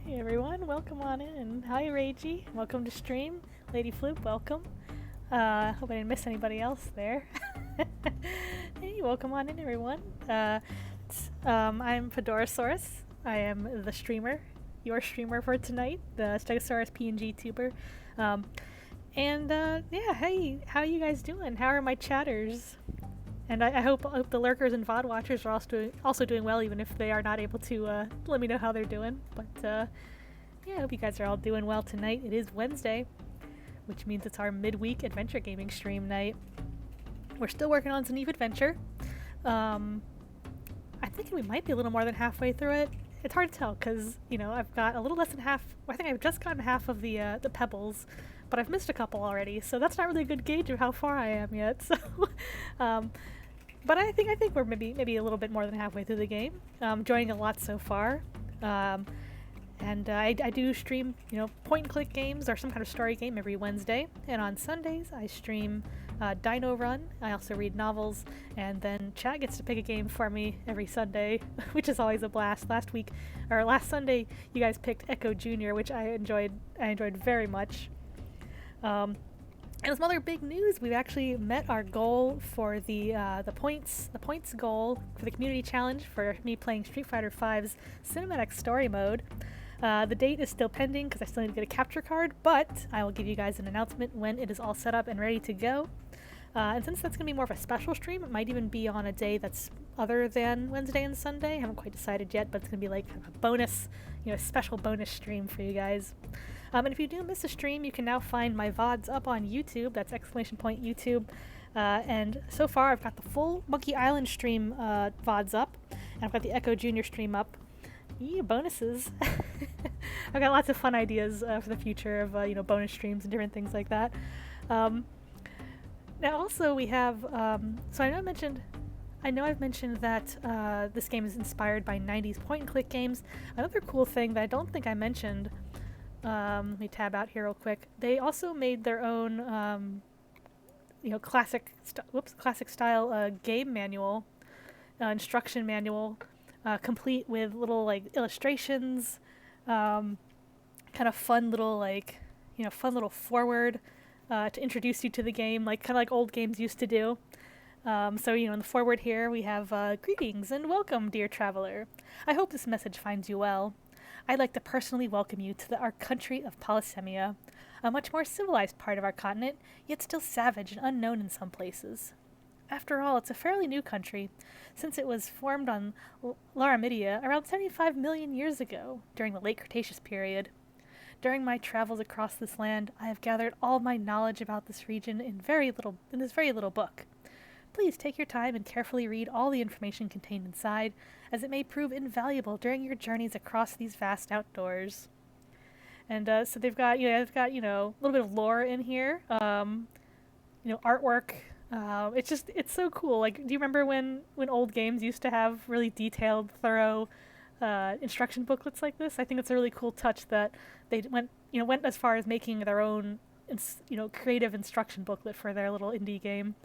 Hey everyone, welcome on in. Hi Ragey, welcome to stream. Lady Floop, welcome. Hope I didn't miss anybody else there. Hey, welcome on in everyone. I'm Fedorasaurus. I am the streamer, your streamer for tonight, the Stegosaurus PNG tuber. Yeah, hey, how are you guys doing? How are my chatters? And I hope the lurkers and VOD watchers are also doing well, even if they are not able to let me know how they're doing. But yeah, I hope you guys are all doing well tonight. It is Wednesday, which means it's our midweek adventure gaming stream night. We're still working on Zniw Adventure. I think we might be a little more than halfway through it. It's hard to tell because, I've got a little less than half. I think I've just gotten half of the pebbles, but I've missed a couple already, so that's not really a good gauge of how far I am yet. So, but I think we're maybe a little bit more than halfway through the game. Enjoying a lot so far. I do stream, point and click games or some kind of story game every Wednesday. And on Sundays, I stream Dino Run. I also read novels. And then chat gets to pick a game for me every Sunday, which is always a blast. Last Sunday, you guys picked Echo Jr., which I enjoyed very much. And some other big news, we've actually met our goal for the points goal for the community challenge for me playing Street Fighter V's cinematic story mode. The date is still pending because I still need to get a capture card, but I will give you guys an announcement when it is all set up and ready to go. And since that's going to be more of a special stream, it might even be on a day that's other than Wednesday and Sunday. I haven't quite decided yet, but it's going to be like kind of a bonus, special bonus stream for you guys. And if you do miss a stream, you can now find my VODs up on YouTube. That's !YouTube. And so far, I've got the full Monkey Island stream VODs up, and I've got the Echo Jr. stream up. Yeah, bonuses. I've got lots of fun ideas for the future of bonus streams and different things like that. Now also we have so I know I've mentioned that this game is inspired by 90s point and click games. Another cool thing that I don't think I mentioned, let me tab out here real quick. They also made their own classic style game manual, instruction manual, complete with little illustrations, kind of fun little forward to introduce you to the game, kind of like old games used to do. So in the forward here we have greetings and welcome, dear traveler. I hope this message finds you well. I'd like to personally welcome you to our country of Polysemia, a much more civilized part of our continent, yet still savage and unknown in some places. After all, it's a fairly new country, since it was formed on Laramidia around 75 million years ago, during the late Cretaceous period. During my travels across this land, I have gathered all my knowledge about this region in this very little book. Please take your time and carefully read all the information contained inside, as it may prove invaluable during your journeys across these vast outdoors. And so they've got a little bit of lore in here, artwork. It's so cool. Do you remember when old games used to have really detailed, thorough instruction booklets like this? I think it's a really cool touch that they went as far as making their own, creative instruction booklet for their little indie game.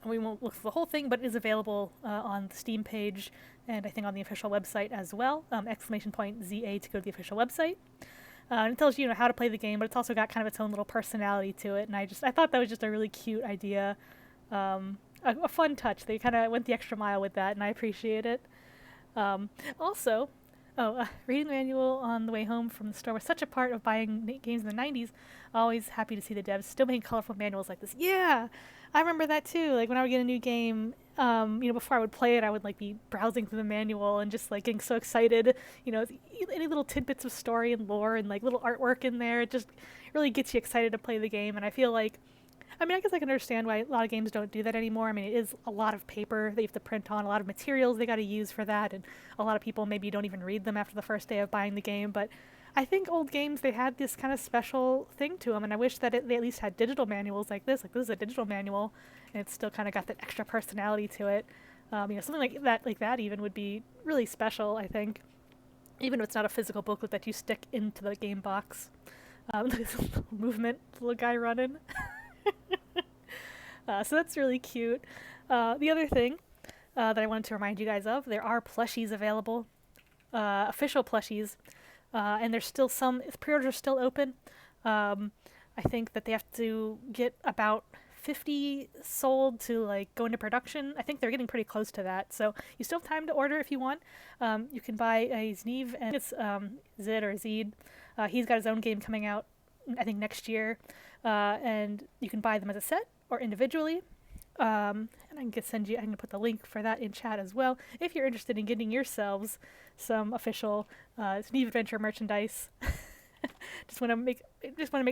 We won't look for the whole thing, but it is available on the Steam page and I think on the official website as well. !ZA to go to the official website. And it tells you, how to play the game, but it's also got kind of its own little personality to it. And I thought that was just a really cute idea, a fun touch. They kind of went the extra mile with that, and I appreciate it. Reading the manual on the way home from the store was such a part of buying games in the 90s. Always happy to see the devs still making colorful manuals like this. Yeah, I remember that too. When I would get a new game, before I would play it, I would be browsing through the manual and just getting so excited. Any little tidbits of story and lore and little artwork in there, it just really gets you excited to play the game. And I feel I guess I can understand why a lot of games don't do that anymore. It is a lot of paper they have to print on, a lot of materials they got to use for that, and a lot of people maybe don't even read them after the first day of buying the game. But I think old games, they had this kind of special thing to them, and I wish that they at least had digital manuals like this. This is a digital manual, and it's still kind of got that extra personality to it. Something like that even would be really special, I think, even if it's not a physical booklet that you stick into the game box. Movement, little guy running. So that's really cute. The other thing that I wanted to remind you guys of, there are plushies available official plushies, and there's still some pre-orders are still open. I think that they have to get about 50 sold to like go into production. I think they're getting pretty close to that, so you still have time to order if you want. You can buy a Zniw, and it's Zid or Zed. He's got his own game coming out, I think next year, and you can buy them as a set or individually. And I can put the link for that in chat as well if you're interested in getting yourselves some official Zniw Adventure merchandise. just want to make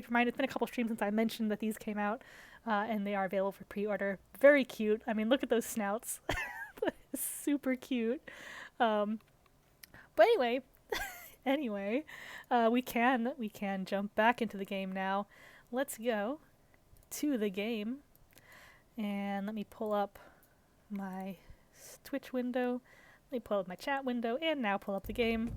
remind. It's been a couple streams since I mentioned that these came out, and they are available for pre-order. Very cute. I mean, look at those snouts. Super cute. But anyway, we can jump back into the game now. Let's go to the game, and let me pull up my Twitch window. Let me pull up my chat window, and now pull up the game.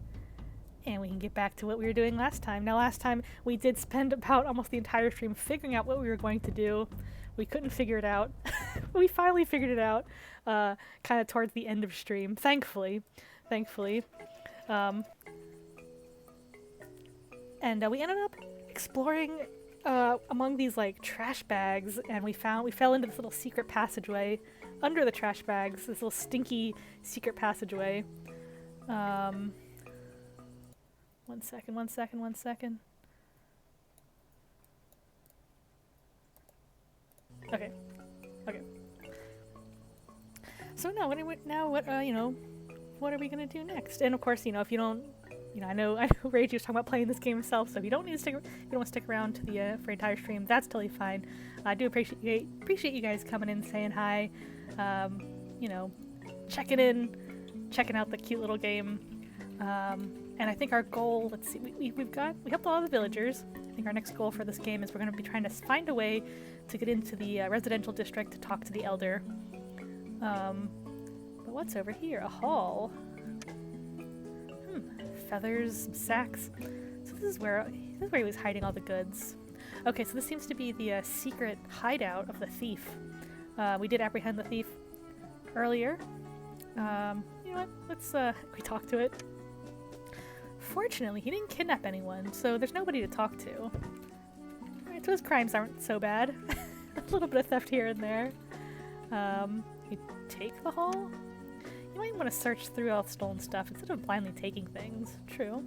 And we can get back to what we were doing last time. Now, last time we did spend about almost the entire stream figuring out what we were going to do. We couldn't figure it out. We finally figured it out kind of towards the end of stream, thankfully. And we ended up exploring among these like trash bags, and we fell into this little secret passageway under the trash bags, this little stinky secret passageway. One second. Okay. So now, what are we gonna do next? And of course, if you don't, I know Rage was talking about playing this game himself, so if you don't want to stick around to the for entire stream, that's totally fine. I do appreciate you guys coming in, saying hi, checking out the cute little game. And I think our goal, let's see, we helped all the villagers. I think our next goal for this game is we're going to be trying to find a way to get into the residential district to talk to the elder. But what's over here? A hall. Feathers, sacks. So this is where he was hiding all the goods. Okay, so this seems to be the secret hideout of the thief. We did apprehend the thief earlier. You know what? Let's we talk to it. Fortunately, he didn't kidnap anyone, so there's nobody to talk to. Alright, so his crimes aren't so bad. A little bit of theft here and there. You take the haul? You might want to search through all the stolen stuff instead of blindly taking things. True.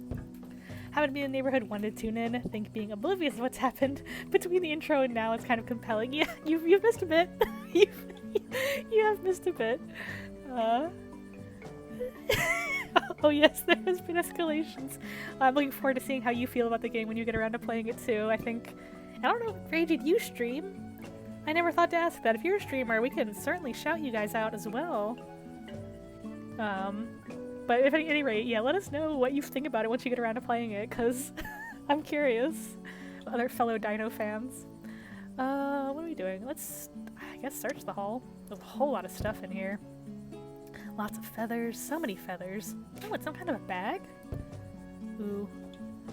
Happen to be in the neighborhood, one to tune in. I think being oblivious of what's happened between the intro and now is kind of compelling. Yeah, you've missed a bit. you have missed a bit. Oh yes, there has been escalations. I'm looking forward to seeing how you feel about the game when you get around to playing it too. I don't know, Ray, did you stream? I never thought to ask that. If you're a streamer, we can certainly shout you guys out as well. But if at any rate, yeah, let us know what you think about it once you get around to playing it, because I'm curious. Other fellow Dino fans. What are we doing? Let's, I guess, search the hall. There's a whole lot of stuff in here. Lots of feathers, so many feathers. Oh, it's some kind of a bag? Ooh.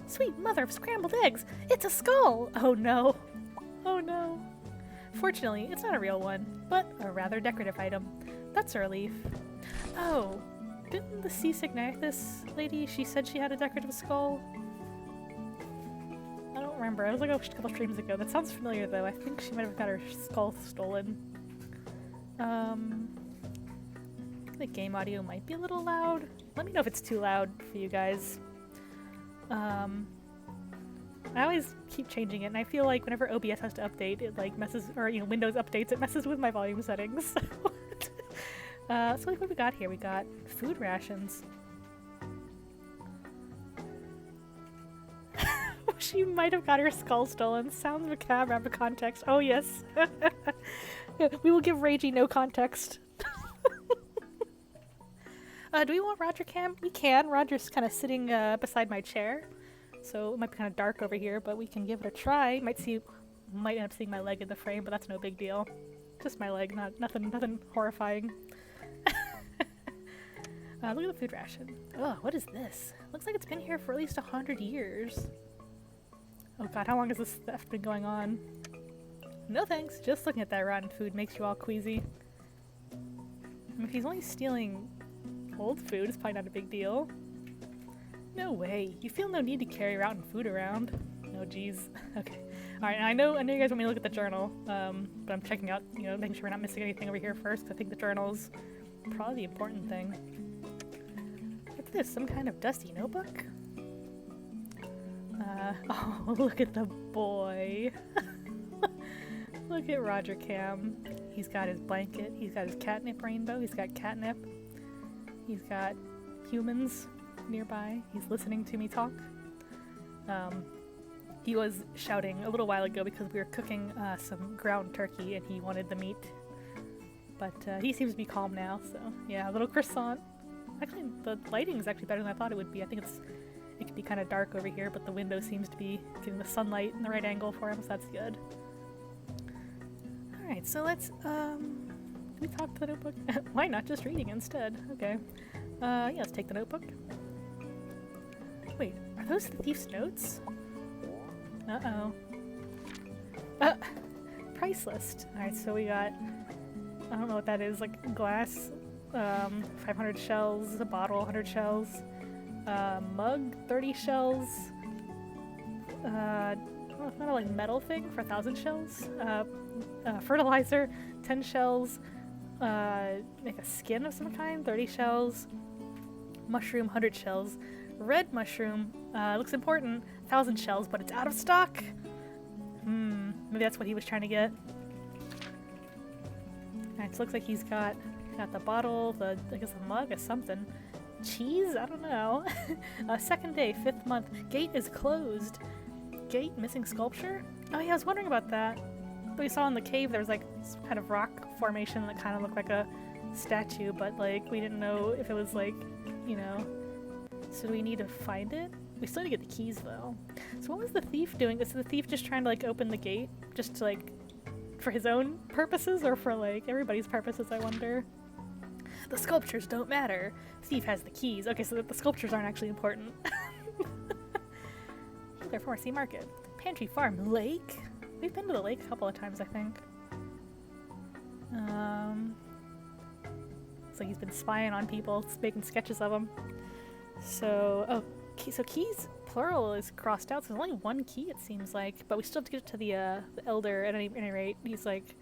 Sweet mother of scrambled eggs! It's a skull! Oh no. Oh no. Fortunately, it's not a real one, but a rather decorative item. That's a relief. Oh, didn't the seasick Nacthus lady, she said she had a decorative skull? I don't remember. I was like a couple streams ago. That sounds familiar though. I think she might have got her skull stolen. The game audio might be a little loud. Let me know if it's too loud for you guys. I always keep changing it, and I feel like whenever OBS has to update, it like messes, or Windows updates, it messes with my volume settings. So like what we got here? We got food rations. She might have got her skull stolen. Sounds macabre out of context. Oh yes. We will give Ragey no context. Do we want Roger cam? We can. Roger's kind of sitting beside my chair, so it might be kind of dark over here, but we can give it a try. Might end up seeing my leg in the frame, but that's no big deal. Just my leg, nothing horrifying. Look at the food ration. Oh, what is this? Looks like it's been here for at least 100 years. Oh god, how long has this theft been going on? No thanks. Just looking at that rotten food makes you all queasy. I mean, if he's only stealing old food, it's probably not a big deal. No way. You feel no need to carry rotten food around. Oh, geez. Okay. Alright, I know you guys want me to look at the journal, but I'm checking out, making sure we're not missing anything over here first. I think the journal's probably the important thing. What's this? Some kind of dusty notebook? Oh, look at the boy. Look at Roger Cam. He's got his blanket, he's got his catnip rainbow, he's got catnip, he's got humans nearby, he's listening to me talk. He was shouting a little while ago because we were cooking some ground turkey and he wanted the meat. But he seems to be calm now, so yeah, a little croissant. Actually, the lighting is actually better than I thought it would be. I think it could be kind of dark over here, but the window seems to be getting the sunlight in the right angle for him, so that's good. Alright, so let's, can we talk to the notebook? Why not just reading instead? Okay. Yeah, let's take the notebook. Wait, are those the thief's notes? Uh-oh. Price list. Alright, so we got, I don't know what that is, like glass, 500 shells, a bottle, 100 shells, mug, 30 shells, I don't know, it's not a like metal thing for 1,000 shells, fertilizer, 10 shells, make a skin of some kind, 30 shells, mushroom, 100 shells, red mushroom, looks important, 1,000 shells, but it's out of stock. Maybe that's what he was trying to get. Alright, so looks like he's got the bottle, I guess the mug or something. Cheese? I don't know. Second day, 5th month. Gate is closed. Gate, missing sculpture? Oh yeah, I was wondering about that. We saw in the cave there was like some kind of rock formation that kind of looked like a statue, but like we didn't know if it was like, so do we need to find it? We still need to get the keys though. So what was the thief doing? Is the thief just trying to like open the gate? Just to like, for his own purposes or for like everybody's purposes, I wonder? The sculptures don't matter. Thief has the keys. Okay, so the sculptures aren't actually important. Their Pharmacy Market. Pantry Farm. Lake? We've been to the lake a couple of times, I think. Looks like he's been spying on people, making sketches of them. So, so keys, plural, is crossed out, so there's only one key, it seems like. But we still have to get to the elder at any rate. He's like,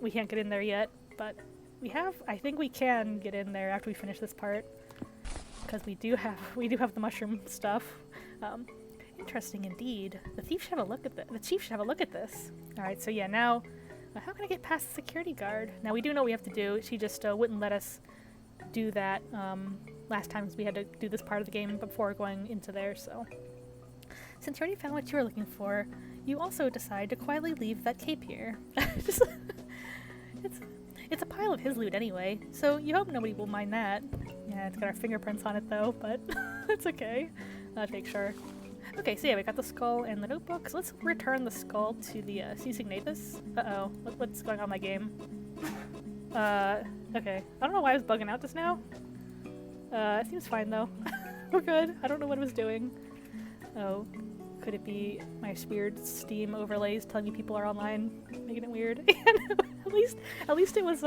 we can't get in there yet, but I think we can get in there after we finish this part. Because we do have the mushroom stuff. Interesting indeed. The thief should have a look at the chief should have a look at this. Alright, so yeah, now, how can I get past the security guard? Now we do know what we have to do. She just wouldn't let us do that last time we had to do this part of the game before going into there, so. Since you already found what you were looking for, you also decide to quietly leave that cape here. It's a pile of his loot anyway, so you hope nobody will mind that. Yeah, it's got our fingerprints on it though, but it's okay. I'll make sure. Okay, so yeah, we got the skull and the notebook, so let's return the skull to the Signatus. Uh-oh, what's going on in my game? Okay. I don't know why I was bugging out just now. It seems fine though. We're good. I don't know what it was doing. Oh, could it be my weird Steam overlays telling me people are online, making it weird? At least it was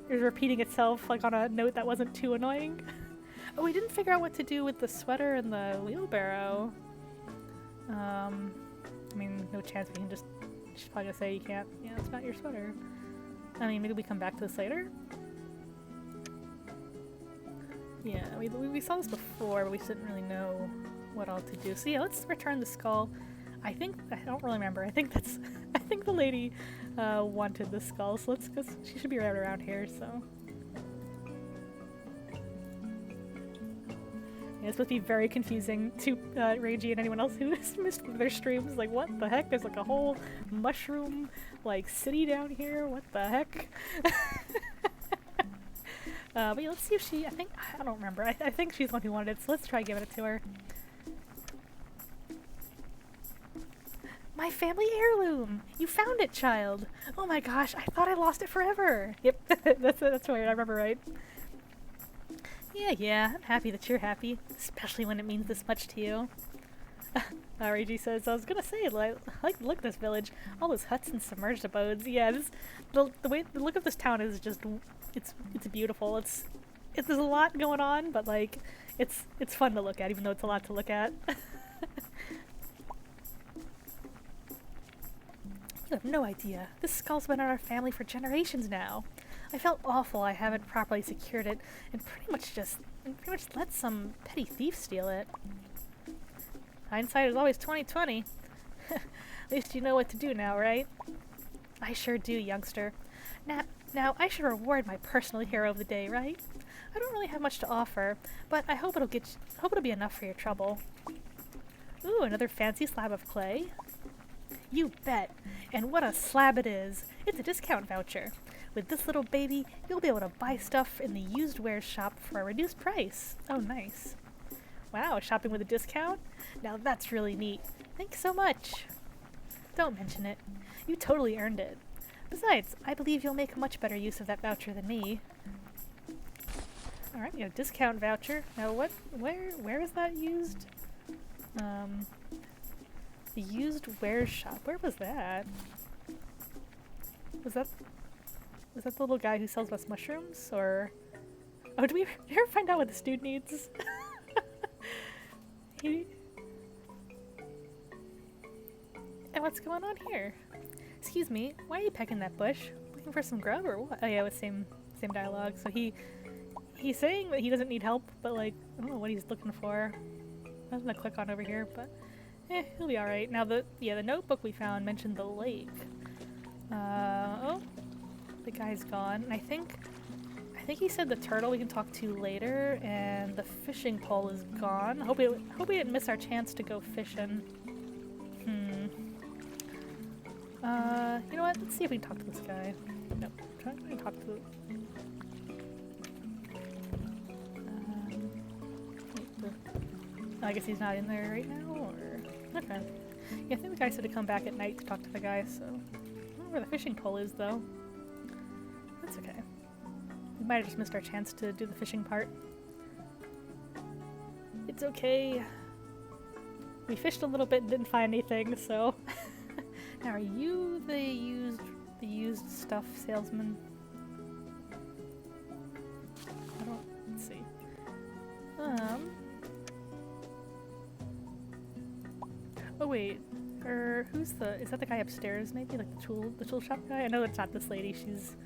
repeating itself like on a note that wasn't too annoying. Oh, we didn't figure out what to do with the sweater and the wheelbarrow. I mean, no chance we can just. She's probably gonna say you can't. Yeah, it's not your sweater. I mean, maybe we come back to this later. Yeah, we saw this before, but we just didn't really know what all to do. So yeah, let's return the skull. I don't really remember. I think the lady wanted the skull, so because she should be right around here, so. Yeah, it's supposed to be very confusing to Reiji and anyone else who has missed their streams. Like, what the heck? There's like a whole mushroom, like, city down here. What the heck? But yeah, let's see if she, I don't remember. I think she's the one who wanted it, so let's try giving it to her. My family heirloom! You found it, child! Oh my gosh, I thought I lost it forever! Yep, that's weird, I remember right. Yeah, I'm happy that you're happy, especially when it means this much to you. Reiji says, I was gonna say, I like the look of this village. All those huts and submerged abodes. Yeah, the look of this town is just, it's beautiful. It's there's a lot going on, but like, it's fun to look at, even though it's a lot to look at. You have no idea. This skull's been in our family for generations now. I felt awful I haven't properly secured it, and pretty much let some petty thief steal it. Hindsight is always 20/20. At least you know what to do now, right? I sure do, youngster. Now I should reward my personal hero of the day, right? I don't really have much to offer, but I hope it'll be enough for your trouble. Ooh, another fancy slab of clay. You bet. And what a slab it is. It's a discount voucher. With this little baby, you'll be able to buy stuff in the used wares shop for a reduced price. Oh, nice. Wow, shopping with a discount? Now that's really neat. Thanks so much. Don't mention it. You totally earned it. Besides, I believe you'll make much better use of that voucher than me. Alright, we have a discount voucher. Now where is that used? The used wares shop. Where was that? Was that the little guy who sells us mushrooms? Or... Oh, did we ever find out what this dude needs? And what's going on here? Excuse me, why are you pecking that bush? Looking for some grub or what? Oh yeah, with same dialogue. So he's saying that he doesn't need help, but like, I don't know what he's looking for. I'm gonna click on over here, but he'll be alright. Now the notebook we found mentioned the lake. Oh, the guy's gone. And I think he said the turtle we can talk to later, and the fishing pole is gone. Hope we didn't miss our chance to go fishing. You know what? Let's see if we can talk to this guy. Nope. Try to talk to. I guess he's not in there right now, or okay. Yeah, I think the guy said to come back at night to talk to the guy. So I don't know where the fishing pole is though. That's okay. We might have just missed our chance to do the fishing part. It's okay. We fished a little bit and didn't find anything, so. Now, are you the used stuff salesman? Let's see. Oh wait, is that the guy upstairs maybe? Like the tool shop guy? I know it's not this lady, she's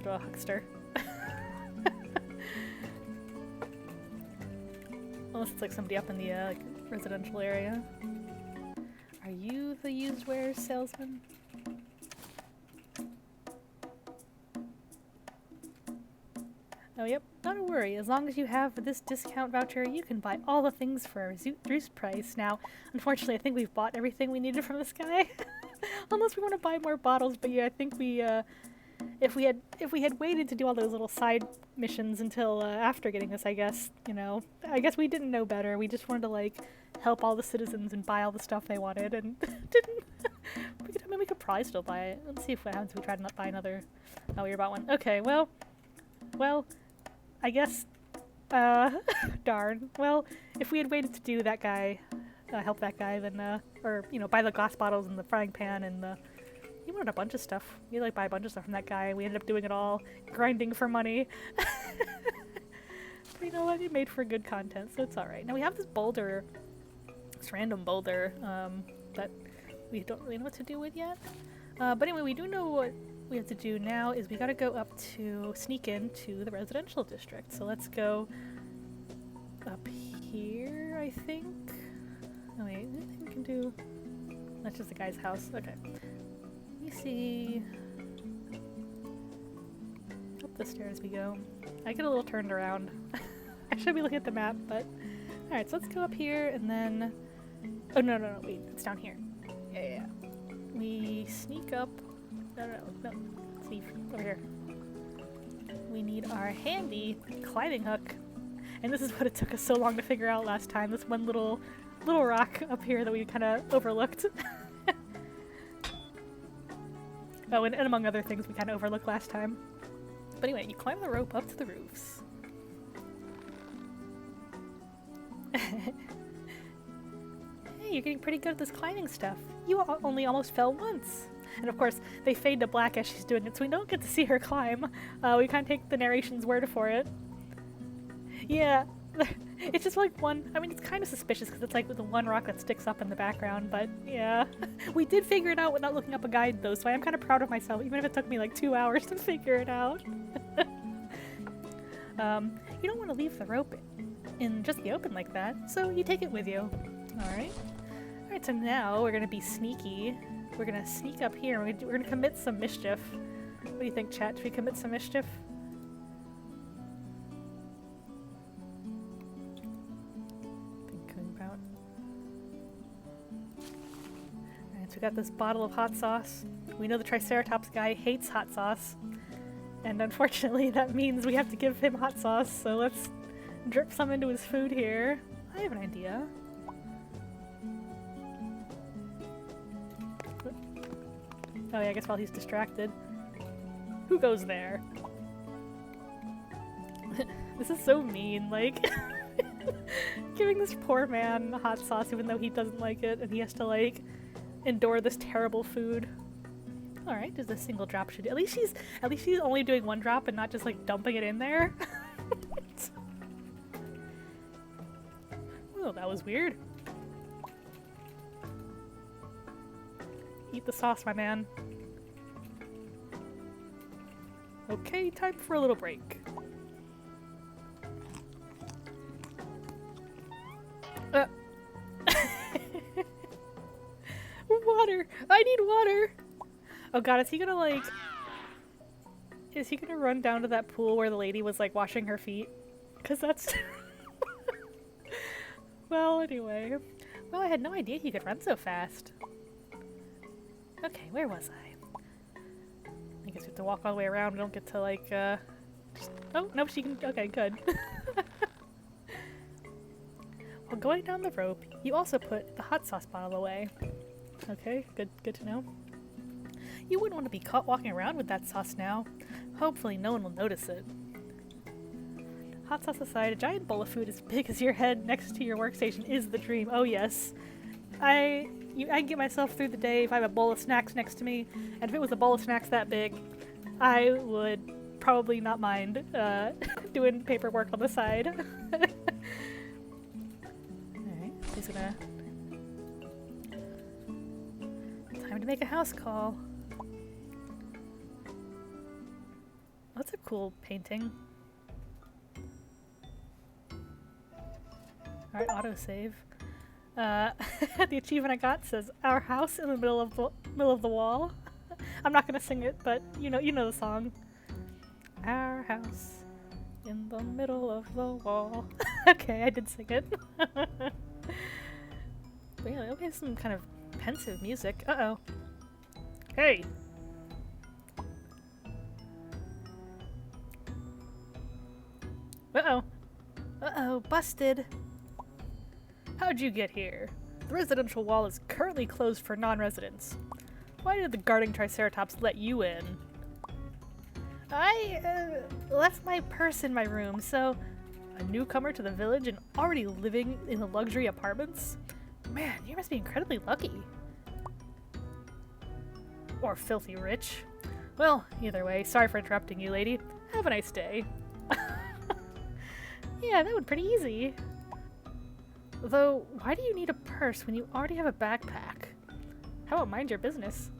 a huckster. Unless it's like somebody up in the like residential area. Are you the used wares salesman? Oh yep, not to worry. As long as you have this discount voucher, you can buy all the things for a reduced price. Now, unfortunately, I think we've bought everything we needed from this guy. Unless we want to buy more bottles, but yeah, I think we, if we had waited to do all those little side missions until after getting this, I guess, you know, I guess we didn't know better. We just wanted to like help all the citizens and buy all the stuff they wanted, and didn't. I mean, we could probably still buy it. Let's see if what happens if we try to not buy another. Oh, we bought one. Okay, well, I guess. Darn. Well, if we had waited to do that guy, help that guy, then or you know, buy the glass bottles and the frying pan and the. He wanted a bunch of stuff. We like buy a bunch of stuff from that guy. We ended up doing it all, grinding for money. But you know what? It made for good content, so it's alright. Now we have this boulder, this random boulder, that we don't really know what to do with yet. But anyway, we do know what we have to do now is we gotta go up to sneak into the residential district. So let's go up here, I think. Oh wait, anything we can do? That's just the guy's house. Okay. Let me see. Up the stairs we go. I get a little turned around. I should be looking at the map, but alright, so let's go up here and then. Oh no, wait, it's down here. Yeah. We sneak up. No. See, over here. We need our handy climbing hook. And this is what it took us so long to figure out last time. This one little rock up here that we kind of overlooked. Oh, and among other things we kind of overlooked last time. But anyway, you climb the rope up to the roofs. Hey, you're getting pretty good at this climbing stuff. You only almost fell once. And of course, they fade to black as she's doing it, so we don't get to see her climb. We kind of take the narration's word for it. Yeah, it's just like one. I mean, it's kind of suspicious because it's like the one rock that sticks up in the background, but yeah. We did figure it out without looking up a guide though, so I am kind of proud of myself, even if it took me like 2 hours to figure it out. You don't want to leave the rope in just the open like that, so you take it with you. Alright. Alright, so now we're gonna be sneaky. We're gonna sneak up here, and we're gonna commit some mischief. What do you think, chat? Should we commit some mischief? Thinking about. Alright, so we got this bottle of hot sauce. We know the Triceratops guy hates hot sauce. And unfortunately that means we have to give him hot sauce, so let's drip some into his food here. I have an idea. Oh yeah, I guess while he's distracted. Who goes there? This is so mean, like giving this poor man hot sauce even though he doesn't like it and he has to like endure this terrible food. Alright, there's a single drop should at least she's only doing one drop and not just like dumping it in there. Oh, that was weird. Eat the sauce, my man. Okay, time for a little break. Water! I need water! Oh god, is he gonna like... Is he gonna run down to that pool where the lady was like washing her feet? Cause that's... Well, anyway. Well, I had no idea he could run so fast. Okay, where was I? I guess we have to walk all the way around. We don't get to like, just... Oh, no, she can... Okay, good. While going down the rope, you also put the hot sauce bottle away. Okay, good to know. You wouldn't want to be caught walking around with that sauce now. Hopefully no one will notice it. Hot sauce aside, a giant bowl of food as big as your head next to your workstation is the dream. Oh yes. I can get myself through the day if I have a bowl of snacks next to me, and if it was a bowl of snacks that big, I would probably not mind doing paperwork on the side. Alright, he's gonna... Time to make a house call. That's a cool painting. Alright, autosave. The achievement I got says our house in the middle of the wall. I'm not gonna sing it, but you know the song. Our house in the middle of the wall. Okay, I did sing it. But yeah, okay, some kind of pensive music. Uh-oh. Hey! Uh-oh. Uh-oh, busted. How'd you get here? The residential wall is currently closed for non-residents. Why did the guarding Triceratops let you in? I left my purse in my room, so... A newcomer to the village and already living in the luxury apartments? Man, you must be incredibly lucky. Or filthy rich. Well, either way, sorry for interrupting you, lady. Have a nice day. Yeah, that was pretty easy. Though, why do you need a purse when you already have a backpack? How about mind your business?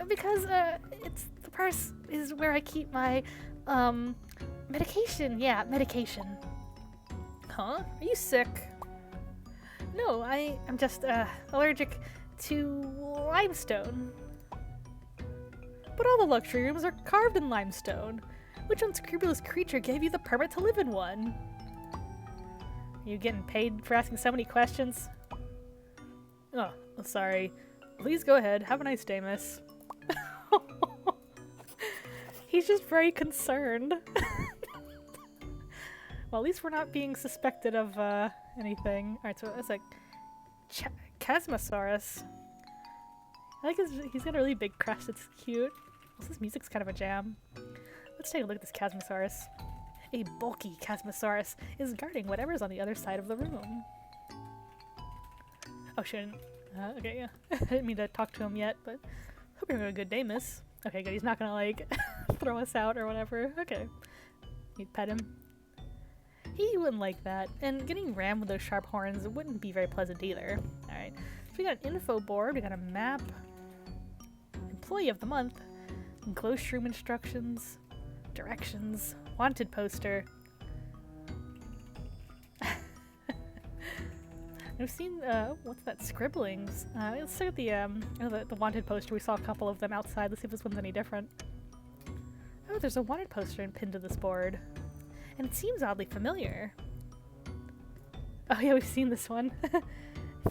Because, the purse is where I keep my, medication. Yeah, medication. Huh? Are you sick? No, I'm just, allergic to limestone. But all the luxury rooms are carved in limestone. Which unscrupulous creature gave you the permit to live in one? Are you getting paid for asking so many questions? Oh, sorry. Please go ahead. Have a nice day, miss. He's just very concerned. Well, at least we're not being suspected of, anything. Alright, so that's like... Chasmosaurus. I like he's got a really big crest. It's cute. Also, this music's kind of a jam. Let's take a look at this Chasmosaurus. A bulky Chasmosaurus is guarding whatever's on the other side of the room. Oh, shouldn't. Okay, yeah. I didn't mean to talk to him yet, but hope you're having a good day, miss. Okay, good. He's not gonna, like, throw us out or whatever. Okay. You pet him. He wouldn't like that. And getting rammed with those sharp horns wouldn't be very pleasant either. Alright, so we got an info board, we got a map, employee of the month, glow shroom instructions, directions, wanted poster. I've seen, what's that, scribblings? Let's look at the wanted poster. We saw a couple of them outside. Let's see if this one's any different. Oh, there's a wanted poster pinned to this board. And it seems oddly familiar. Oh yeah, we've seen this one.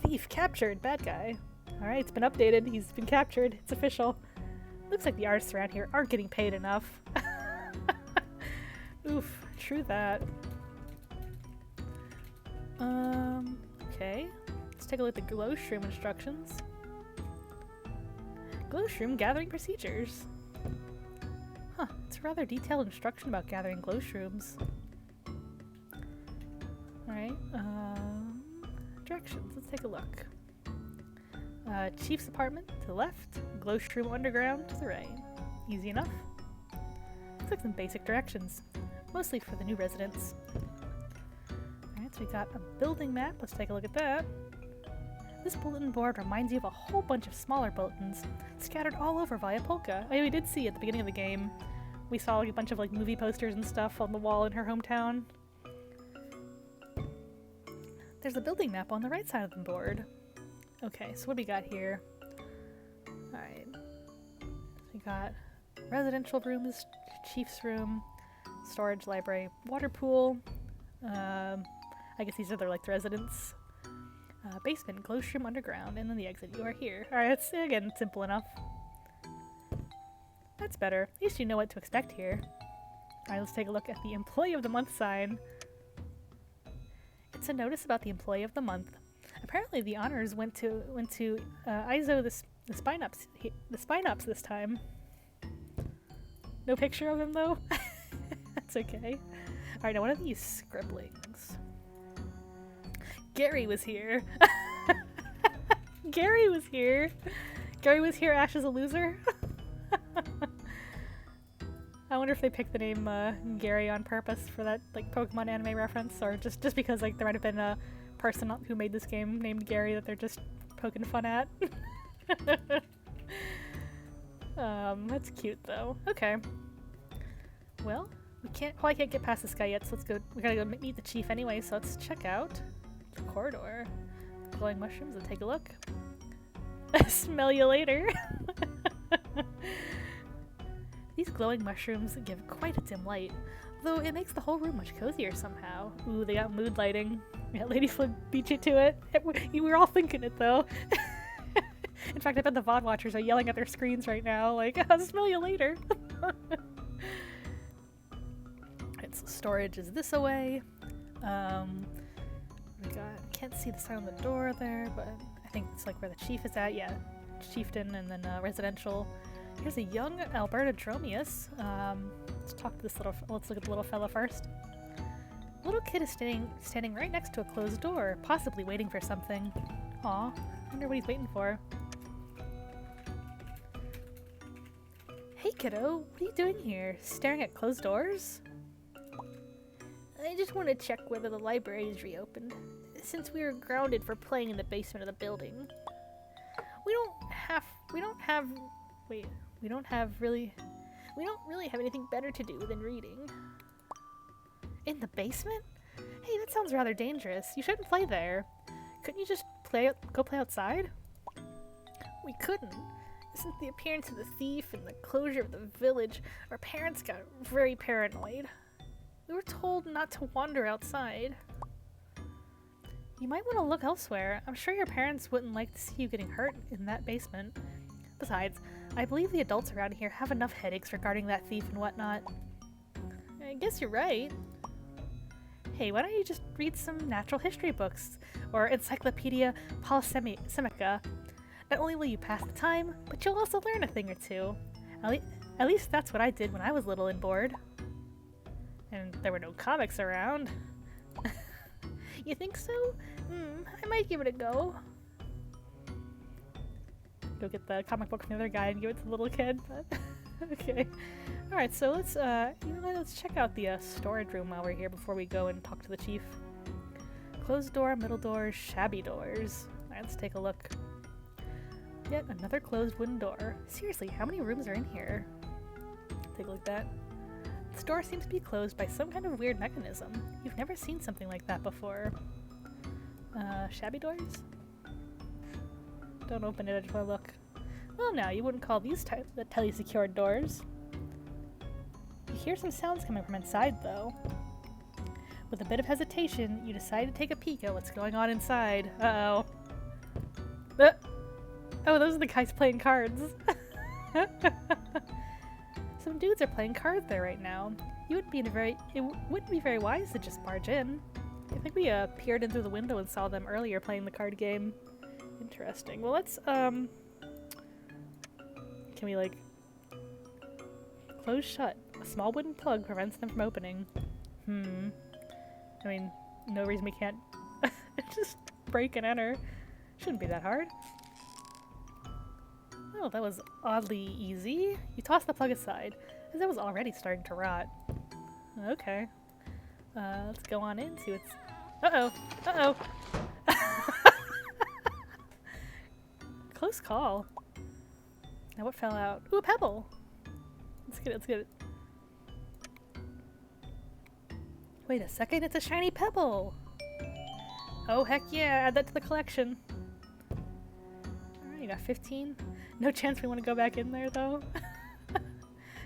Thief captured, bad guy. Alright, it's been updated. He's been captured. It's official. Looks like the artists around here aren't getting paid enough. Oof, true that. Okay. Let's take a look at the glow shroom instructions. Glow shroom gathering procedures. Huh, it's a rather detailed instruction about gathering glow shrooms. Alright, directions, let's take a look. Chief's apartment to the left, glow shroom underground to the right. Easy enough. Looks like some basic directions, mostly for the new residents. Alright, so we got a building map, let's take a look at that. This bulletin board reminds you of a whole bunch of smaller bulletins scattered all over via Polka. Oh yeah, we did see at the beginning of the game, we saw like a bunch of like movie posters and stuff on the wall in her hometown. There's a building map on the right side of the board. Okay, so what do we got here? Alright. So we got residential room is chief's room, storage, library, water pool. I guess these are their like the residents. Basement, glow shroom underground, and then the exit. You are here. Alright, it's again simple enough. That's better. At least you know what to expect here. Alright, let's take a look at the Employee of the Month sign. It's a notice about the Employee of the Month. Apparently the honors went to Izo the Spinops this time. No picture of him though? That's okay. Alright, now what are these scribblings? Gary was here. Gary was here. Gary was here, Ash is a loser. I wonder if they picked the name Gary on purpose for that like Pokemon anime reference, or just because like there might have been a person who made this game named Gary that they're just poking fun at. That's cute though. Okay. Well, we can't get past this guy yet, so let's go. We gotta go meet the chief anyway, so let's check out the corridor. Glowing mushrooms, let's take a look. Smell you later. These glowing mushrooms give quite a dim light, though it makes the whole room much cozier somehow. Ooh, they got mood lighting. Yeah, Lady Flip beat you to it. We were all thinking it though. In fact, I bet the VOD watchers are yelling at their screens right now, like, I'll smell you later. Alright, so storage is this away. We got, can't see the sign on the door there, but I think it's like where the chief is at. Yeah, chieftain, and then residential. Here's a young Alberta Dromius. Let's look at the little fella first. The little kid is standing right next to a closed door, possibly waiting for something. Aw, I wonder what he's waiting for. Hey kiddo, what are you doing here? Staring at closed doors? I just want to check whether the library is reopened, since we were grounded for playing in the basement of the building. We don't really have anything better to do than reading. In the basement? Hey, that sounds rather dangerous. You shouldn't play there. Couldn't you just go play outside? We couldn't. Since the appearance of the thief and the closure of the village, our parents got very paranoid. We were told not to wander outside. You might want to look elsewhere. I'm sure your parents wouldn't like to see you getting hurt in that basement. Besides, I believe the adults around here have enough headaches regarding that thief and whatnot. I guess you're right. Hey, why don't you just read some natural history books, or Encyclopedia Polysemica? Not only will you pass the time, but you'll also learn a thing or two. At least that's what I did when I was little and bored. And there were no comics around. You think so? I might give it a go. Go get the comic book from the other guy and give it to the little kid. But Okay. Alright, so let's, let's check out the storage room while we're here before we go and talk to the chief. Closed door, middle doors, shabby doors. Alright, let's take a look. Yet another closed wooden door. Seriously, how many rooms are in here? Take a look at that. This door seems to be closed by some kind of weird mechanism. You've never seen something like that before. Shabby doors? Don't open it, I just want to look. Well, now, you wouldn't call these the tele-secured doors. You hear some sounds coming from inside, though. With a bit of hesitation, you decide to take a peek at what's going on inside. Uh-oh. Oh, those are the guys playing cards. Some dudes are playing cards there right now. It wouldn't be very wise to just barge in. I think we peered in through the window and saw them earlier playing the card game. Interesting. Well, let's can we like close shut? A small wooden plug prevents them from opening. I mean, no reason we can't just break and enter. Shouldn't be that hard. Oh, that was oddly easy. You toss the plug aside, as it was already starting to rot. Okay. Let's go on in, see what's... Uh-oh! Uh-oh! Close call. Now what fell out? Ooh, a pebble! Let's get it, let's get it. Wait a second, it's a shiny pebble! Oh, heck yeah, add that to the collection. Alright, you got 15. No chance we want to go back in there, though.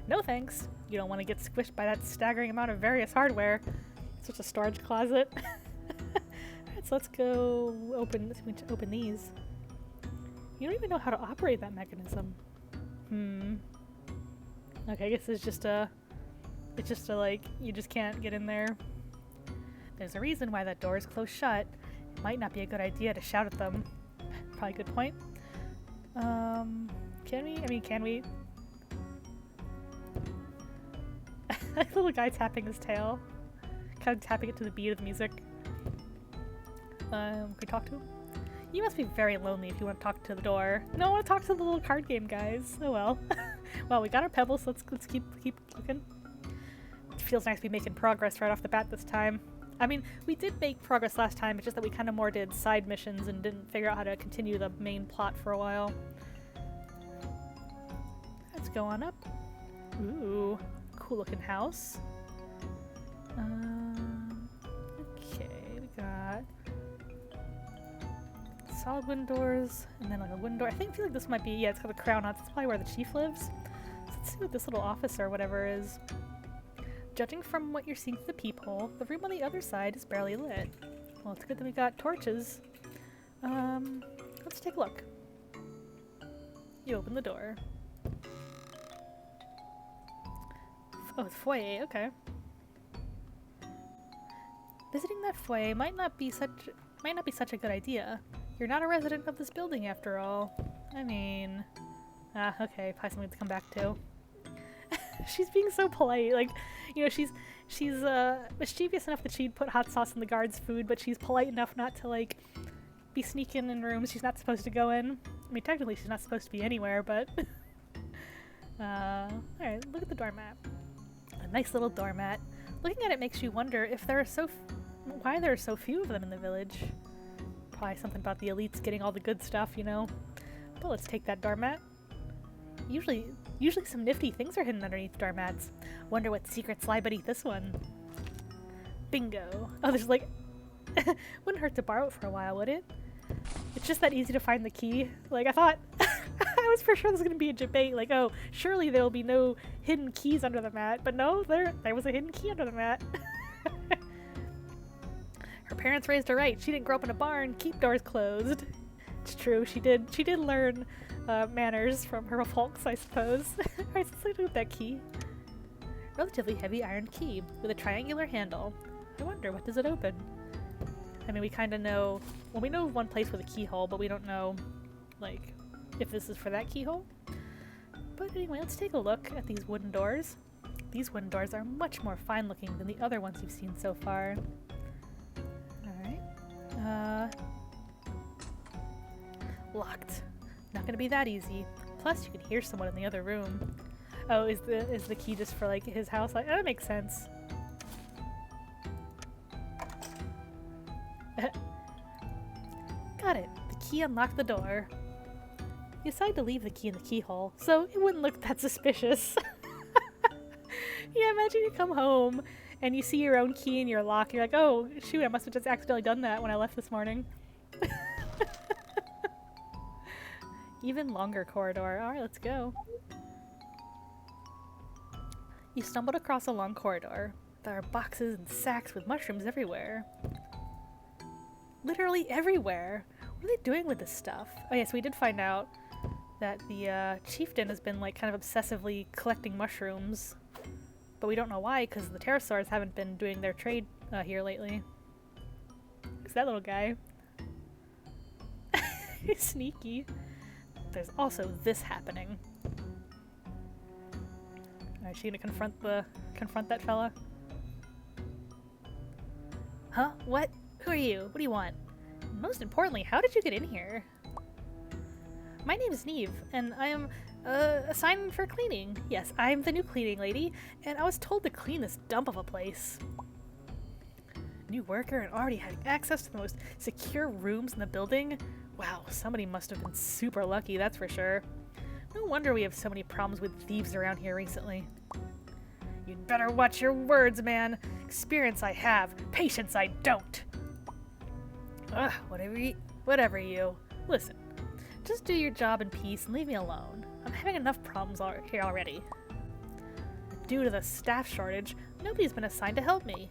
No thanks. You don't want to get squished by that staggering amount of various hardware. It's such a storage closet. Alright, so let's go open these. You don't even know how to operate that mechanism. Okay, I guess it's just a like, you just can't get in there. There's a reason why that door is closed shut. It might not be a good idea to shout at them. Probably a good point. Can we? I mean, can we? That little guy tapping his tail. Kind of tapping it to the beat of the music. Can we talk to him? You must be very lonely if you want to talk to the door. No, I want to talk to the little card game guys. Oh well. Well, we got our pebbles, so let's keep looking. It feels nice to be making progress right off the bat this time. I mean, we did make progress last time, it's just that we kind of more did side missions and didn't figure out how to continue the main plot for a while. Let's go on up. Ooh, cool looking house. Okay, we got solid wooden doors, and then like a wooden door. I feel like this might be, yeah, it's got a crown on it. That's probably where the chief lives. So let's see what this little office or whatever is. Judging from what you're seeing through the peephole, the room on the other side is barely lit. Well, it's good that we got torches. Let's take a look. You open the door. Oh, it's foyer, okay. Visiting that foyer might not be such a good idea. You're not a resident of this building after all. I mean, okay, probably something to come back to. She's being so polite, like, you know, she's mischievous enough that she'd put hot sauce in the guard's food, but she's polite enough not to, like, be sneaking in rooms she's not supposed to go in. I mean, technically she's not supposed to be anywhere, but... Alright, look at the doormat. A nice little doormat. Looking at it makes you wonder if there are why there are so few of them in the village. Probably something about the elites getting all the good stuff, you know? But let's take that doormat. Usually some nifty things are hidden underneath doormats. Wonder what secrets lie beneath this one. Bingo. Oh, there's like... Wouldn't hurt to borrow it for a while, would it? It's just that easy to find the key. Like, I thought... I was for sure this was going to be a debate. Like, oh, surely there'll be no hidden keys under the mat. But no, there was a hidden key under the mat. Her parents raised her right. She didn't grow up in a barn. Keep doors closed. It's true. She did learn manners from her folks, I suppose. Alright, so let's look at that key. Relatively heavy iron key with a triangular handle. I wonder, what does it open? I mean, we kind of know... Well, we know of one place with a keyhole, but we don't know, like, if this is for that keyhole. But anyway, let's take a look at these wooden doors. These wooden doors are much more fine-looking than the other ones we've seen so far. Alright. Locked. Not gonna be that easy. Plus, you can hear someone in the other room. Oh, is the key just for like his house? Like, that makes sense. Got it. The key unlocked the door. You decided to leave the key in the keyhole, so it wouldn't look that suspicious. Yeah, imagine you come home and you see your own key in your lock. You're like, oh, shoot, I must have just accidentally done that when I left this morning. Even longer corridor. Alright, let's go. You stumbled across a long corridor. There are boxes and sacks with mushrooms everywhere. Literally everywhere. What are they doing with this stuff? Oh yes, we did find out that the chieftain has been like kind of obsessively collecting mushrooms. But we don't know why, because the pterosaurs haven't been doing their trade here lately. Who's that little guy? He's sneaky. There's also this happening. Is she gonna confront that fella? Huh? What? Who are you? What do you want? Most importantly, how did you get in here? My name is Zniw, and I am assigned for cleaning. Yes, I'm the new cleaning lady, and I was told to clean this dump of a place. New worker and already had access to the most secure rooms in the building? Wow, somebody must have been super lucky, that's for sure. No wonder we have so many problems with thieves around here recently. You'd better watch your words, man. Experience I have, patience I don't. Ugh, whatever you. Listen, just do your job in peace and leave me alone. I'm having enough problems here already. Due to the staff shortage, nobody's been assigned to help me.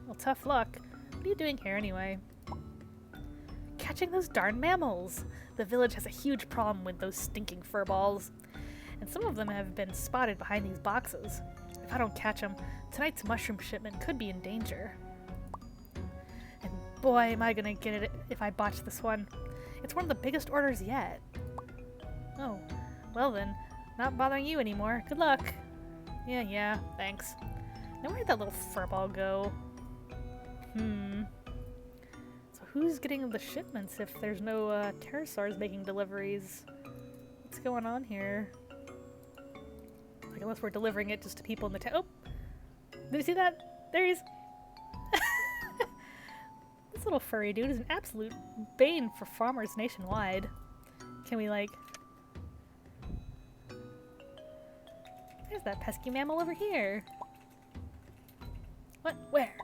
Well, tough luck. What are you doing here anyway? Catching those darn mammals! The village has a huge problem with those stinking furballs. And some of them have been spotted behind these boxes. If I don't catch them, tonight's mushroom shipment could be in danger. And boy, am I gonna get it if I botch this one. It's one of the biggest orders yet. Oh, well then, not bothering you anymore. Good luck. Yeah, thanks. Now where'd that little furball go? So who's getting the shipments if there's no pterosaurs making deliveries? What's going on here? Like, unless we're delivering it just to people in the town. Oh! Did you see that? There he is! This little furry dude is an absolute bane for farmers nationwide. Can we, like... There's that pesky mammal over here. What? Where?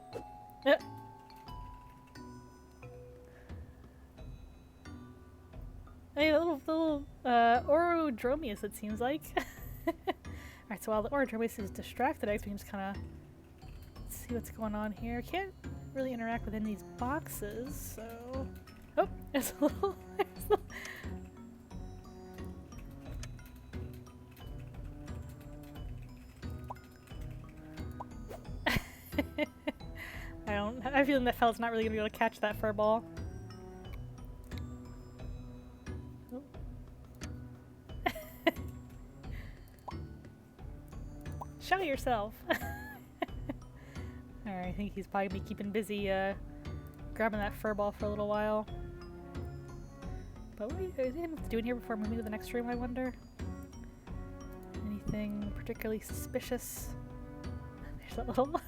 Hey, a little Orodromius, it seems like. Alright, so while the Orodromius is distracted, I guess we can just kind of see what's going on here. Can't really interact within these boxes, so... Oh, there's a little... I have a feeling that fella's not really gonna be able to catch that fur ball. Oh. Show yourself! Alright, I think he's probably gonna be keeping busy grabbing that fur ball for a little while. But what are you doing here before moving to the next room, I wonder? Anything particularly suspicious? There's that little...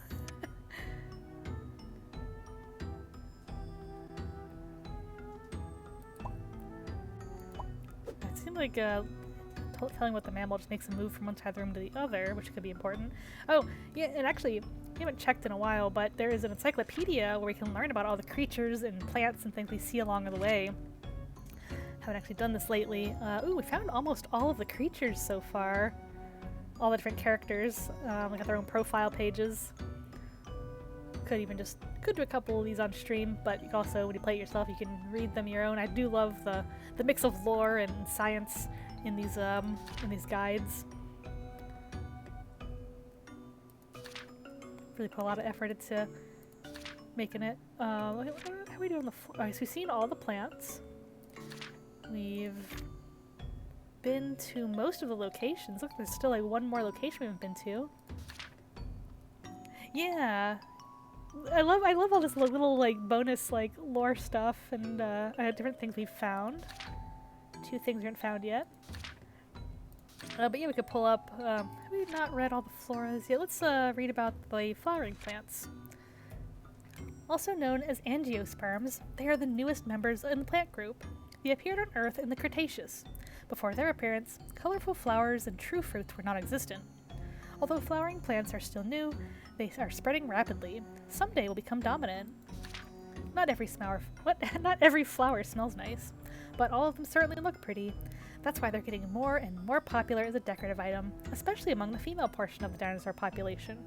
It seemed like telling what the mammal just makes a move from one side of the room to the other, which could be important. Oh, yeah, and actually, we haven't checked in a while, but there is an encyclopedia where we can learn about all the creatures and plants and things we see along the way. Haven't actually done this lately. Ooh, we found almost all of the creatures so far. All the different characters. We got their own profile pages. Could do a couple of these on stream, but you can also, when you play it yourself, you can read them your own. I do love the mix of lore and science in these guides. Really put a lot of effort into making it. How are we doing the floor? Alright, so we've seen all the plants. We've been to most of the locations. Look, there's still like one more location we haven't been to. Yeah. I love all this little like bonus like lore stuff and different things we've found. 2 things we haven't found yet. But yeah, we could pull up, we've not read all the floras yet. Let's read about the flowering plants. Also known as angiosperms, they are the newest members in the plant group. They appeared on Earth in the Cretaceous. Before their appearance, colorful flowers and true fruits were non-existent. Although flowering plants are still new, they are spreading rapidly. Someday will become dominant. Not every flower smells nice, but all of them certainly look pretty. That's why they're getting more and more popular as a decorative item, especially among the female portion of the dinosaur population.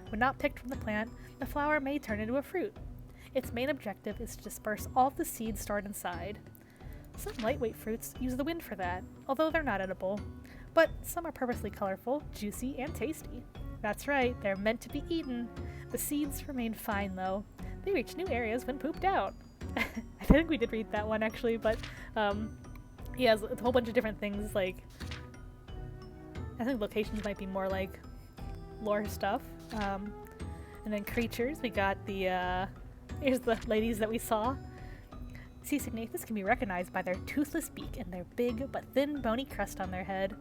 When not picked from the plant, the flower may turn into a fruit. Its main objective is to disperse all of the seeds stored inside. Some lightweight fruits use the wind for that, although they're not edible. But some are purposely colorful, juicy, and tasty. That's right, they're meant to be eaten. The seeds remain fine, though. They reach new areas when pooped out. I think we did read that one, actually, but yeah, it's a whole bunch of different things, like, I think locations might be more like lore stuff. And then creatures, we got the, here's the ladies that we saw. Sea Signathus can be recognized by their toothless beak and their big but thin bony crest on their head.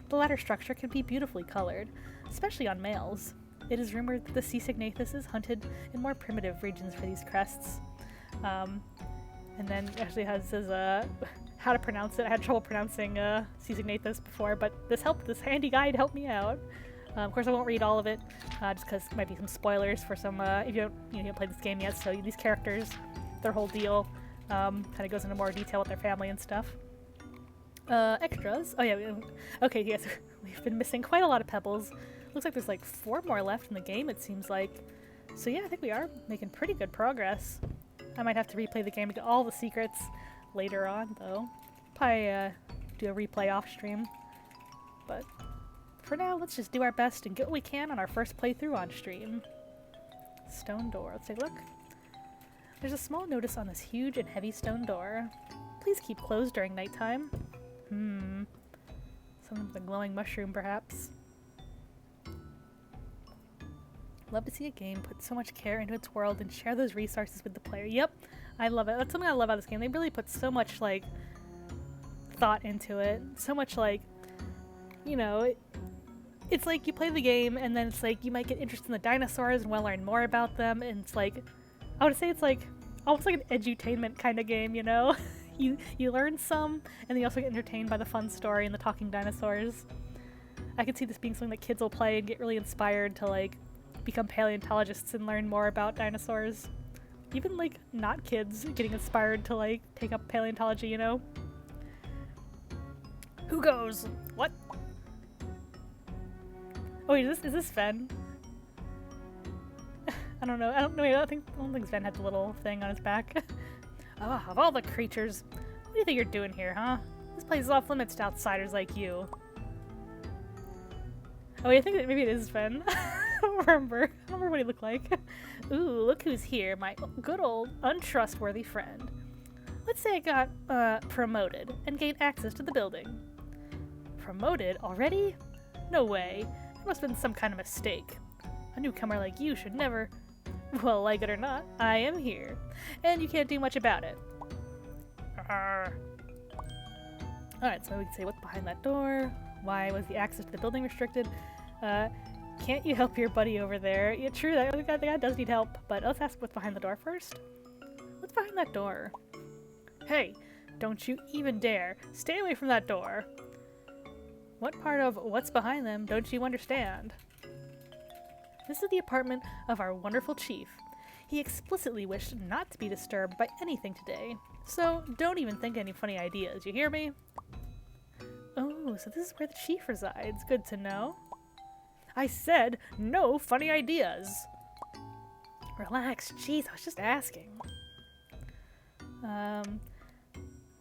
The latter structure can be beautifully colored, especially on males. It is rumored that the Sea Signathus is hunted in more primitive regions for these crests. And then it actually says how to pronounce it. I had trouble pronouncing Sea Signathus before, but this handy guide helped me out. Of course, I won't read all of it, just because there might be some spoilers for some, if you haven't played this game yet, so these characters, their whole deal, kind of goes into more detail with their family and stuff. Extras. Oh yeah, okay, yes, we've been missing quite a lot of pebbles. Looks like there's like 4 more left in the game, it seems like. So yeah, I think we are making pretty good progress. I might have to replay the game to get all the secrets later on, though. Probably do a replay off stream. But for now, let's just do our best and get what we can on our first playthrough on stream. Stone door. Let's take a look. There's a small notice on this huge and heavy stone door. Please keep closed during nighttime. Something with a glowing mushroom, perhaps. Love to see a game put so much care into its world and share those resources with the player. Yep, I love it. That's something I love about this game. They really put so much, like, thought into it. So much, like, you know, it's like you play the game and then it's like you might get interested in the dinosaurs and want to learn more about them, and it's like, I would say it's like almost like an edutainment kind of game, you know? you learn some, and then you also get entertained by the fun story and the talking dinosaurs. I could see this being something that kids will play and get really inspired to, like, become paleontologists and learn more about dinosaurs. Even, like, not kids getting inspired to, like, take up paleontology, you know? Who goes? What? Oh, is this Sven? I don't know. I don't think Sven had the little thing on his back. Oh, of all the creatures, what do you think you're doing here, huh? This place is off limits to outsiders like you. Oh, I think that maybe it is Sven. I don't remember what he looked like. Ooh, look who's here, my good old untrustworthy friend. Let's say I got promoted and gained access to the building. Promoted already? No way. There must have been some kind of mistake. A newcomer like you should never... Well, like it or not, I am here. And you can't do much about it. Alright, so we can say what's behind that door. Why was the access to the building restricted? Can't you help your buddy over there? Yeah, true, the guy does need help, but let's ask what's behind the door first. What's behind that door? Hey, don't you even dare. Stay away from that door. What part of what's behind them don't you understand? This is the apartment of our wonderful chief. He explicitly wished not to be disturbed by anything today, so don't even think any funny ideas, you hear me? Oh, so this is where the chief resides. Good to know. I said no funny ideas. Relax, jeez, I was just asking. What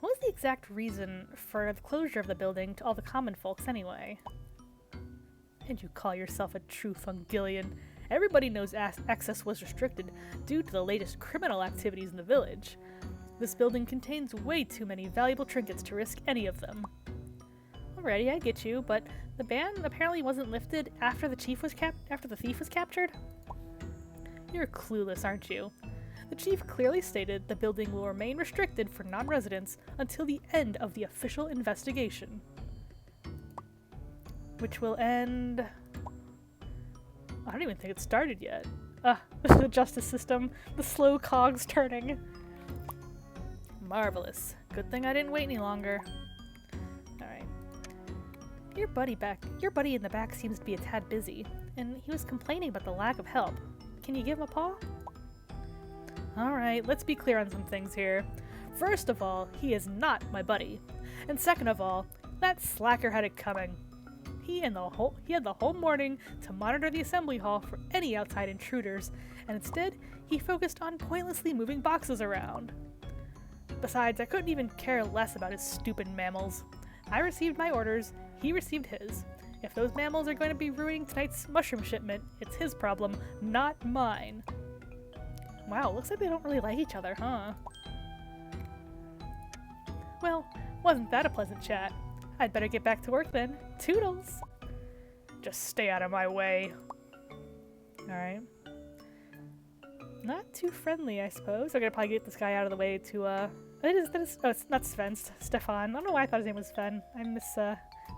was the exact reason for the closure of the building to all the common folks anyway? And you call yourself a true Fungillian? Everybody knows access was restricted due to the latest criminal activities in the village. This building contains way too many valuable trinkets to risk any of them. Alrighty, I get you, but the ban apparently wasn't lifted after the thief was captured? You're clueless, aren't you? The chief clearly stated the building will remain restricted for non-residents until the end of the official investigation. which will end... I don't even think it started yet. The justice system. The slow cogs turning. Marvelous. Good thing I didn't wait any longer. Alright. Your buddy in the back seems to be a tad busy, and he was complaining about the lack of help. Can you give him a paw? Alright, let's be clear on some things here. First of all, he is not my buddy. And second of all, that slacker had it coming. He had the whole morning to monitor the assembly hall for any outside intruders, and instead, he focused on pointlessly moving boxes around. Besides, I couldn't even care less about his stupid mammals. I received my orders, he received his. If those mammals are going to be ruining tonight's mushroom shipment, it's his problem, not mine. Wow, looks like they don't really like each other, huh? Well, wasn't that a pleasant chat? I'd better get back to work then. Toodles! Just stay out of my way. Alright. Not too friendly, I suppose. I'm gonna probably get this guy out of the way to, oh, it's not Sven, it's Stefan. I don't know why I thought his name was Sven. I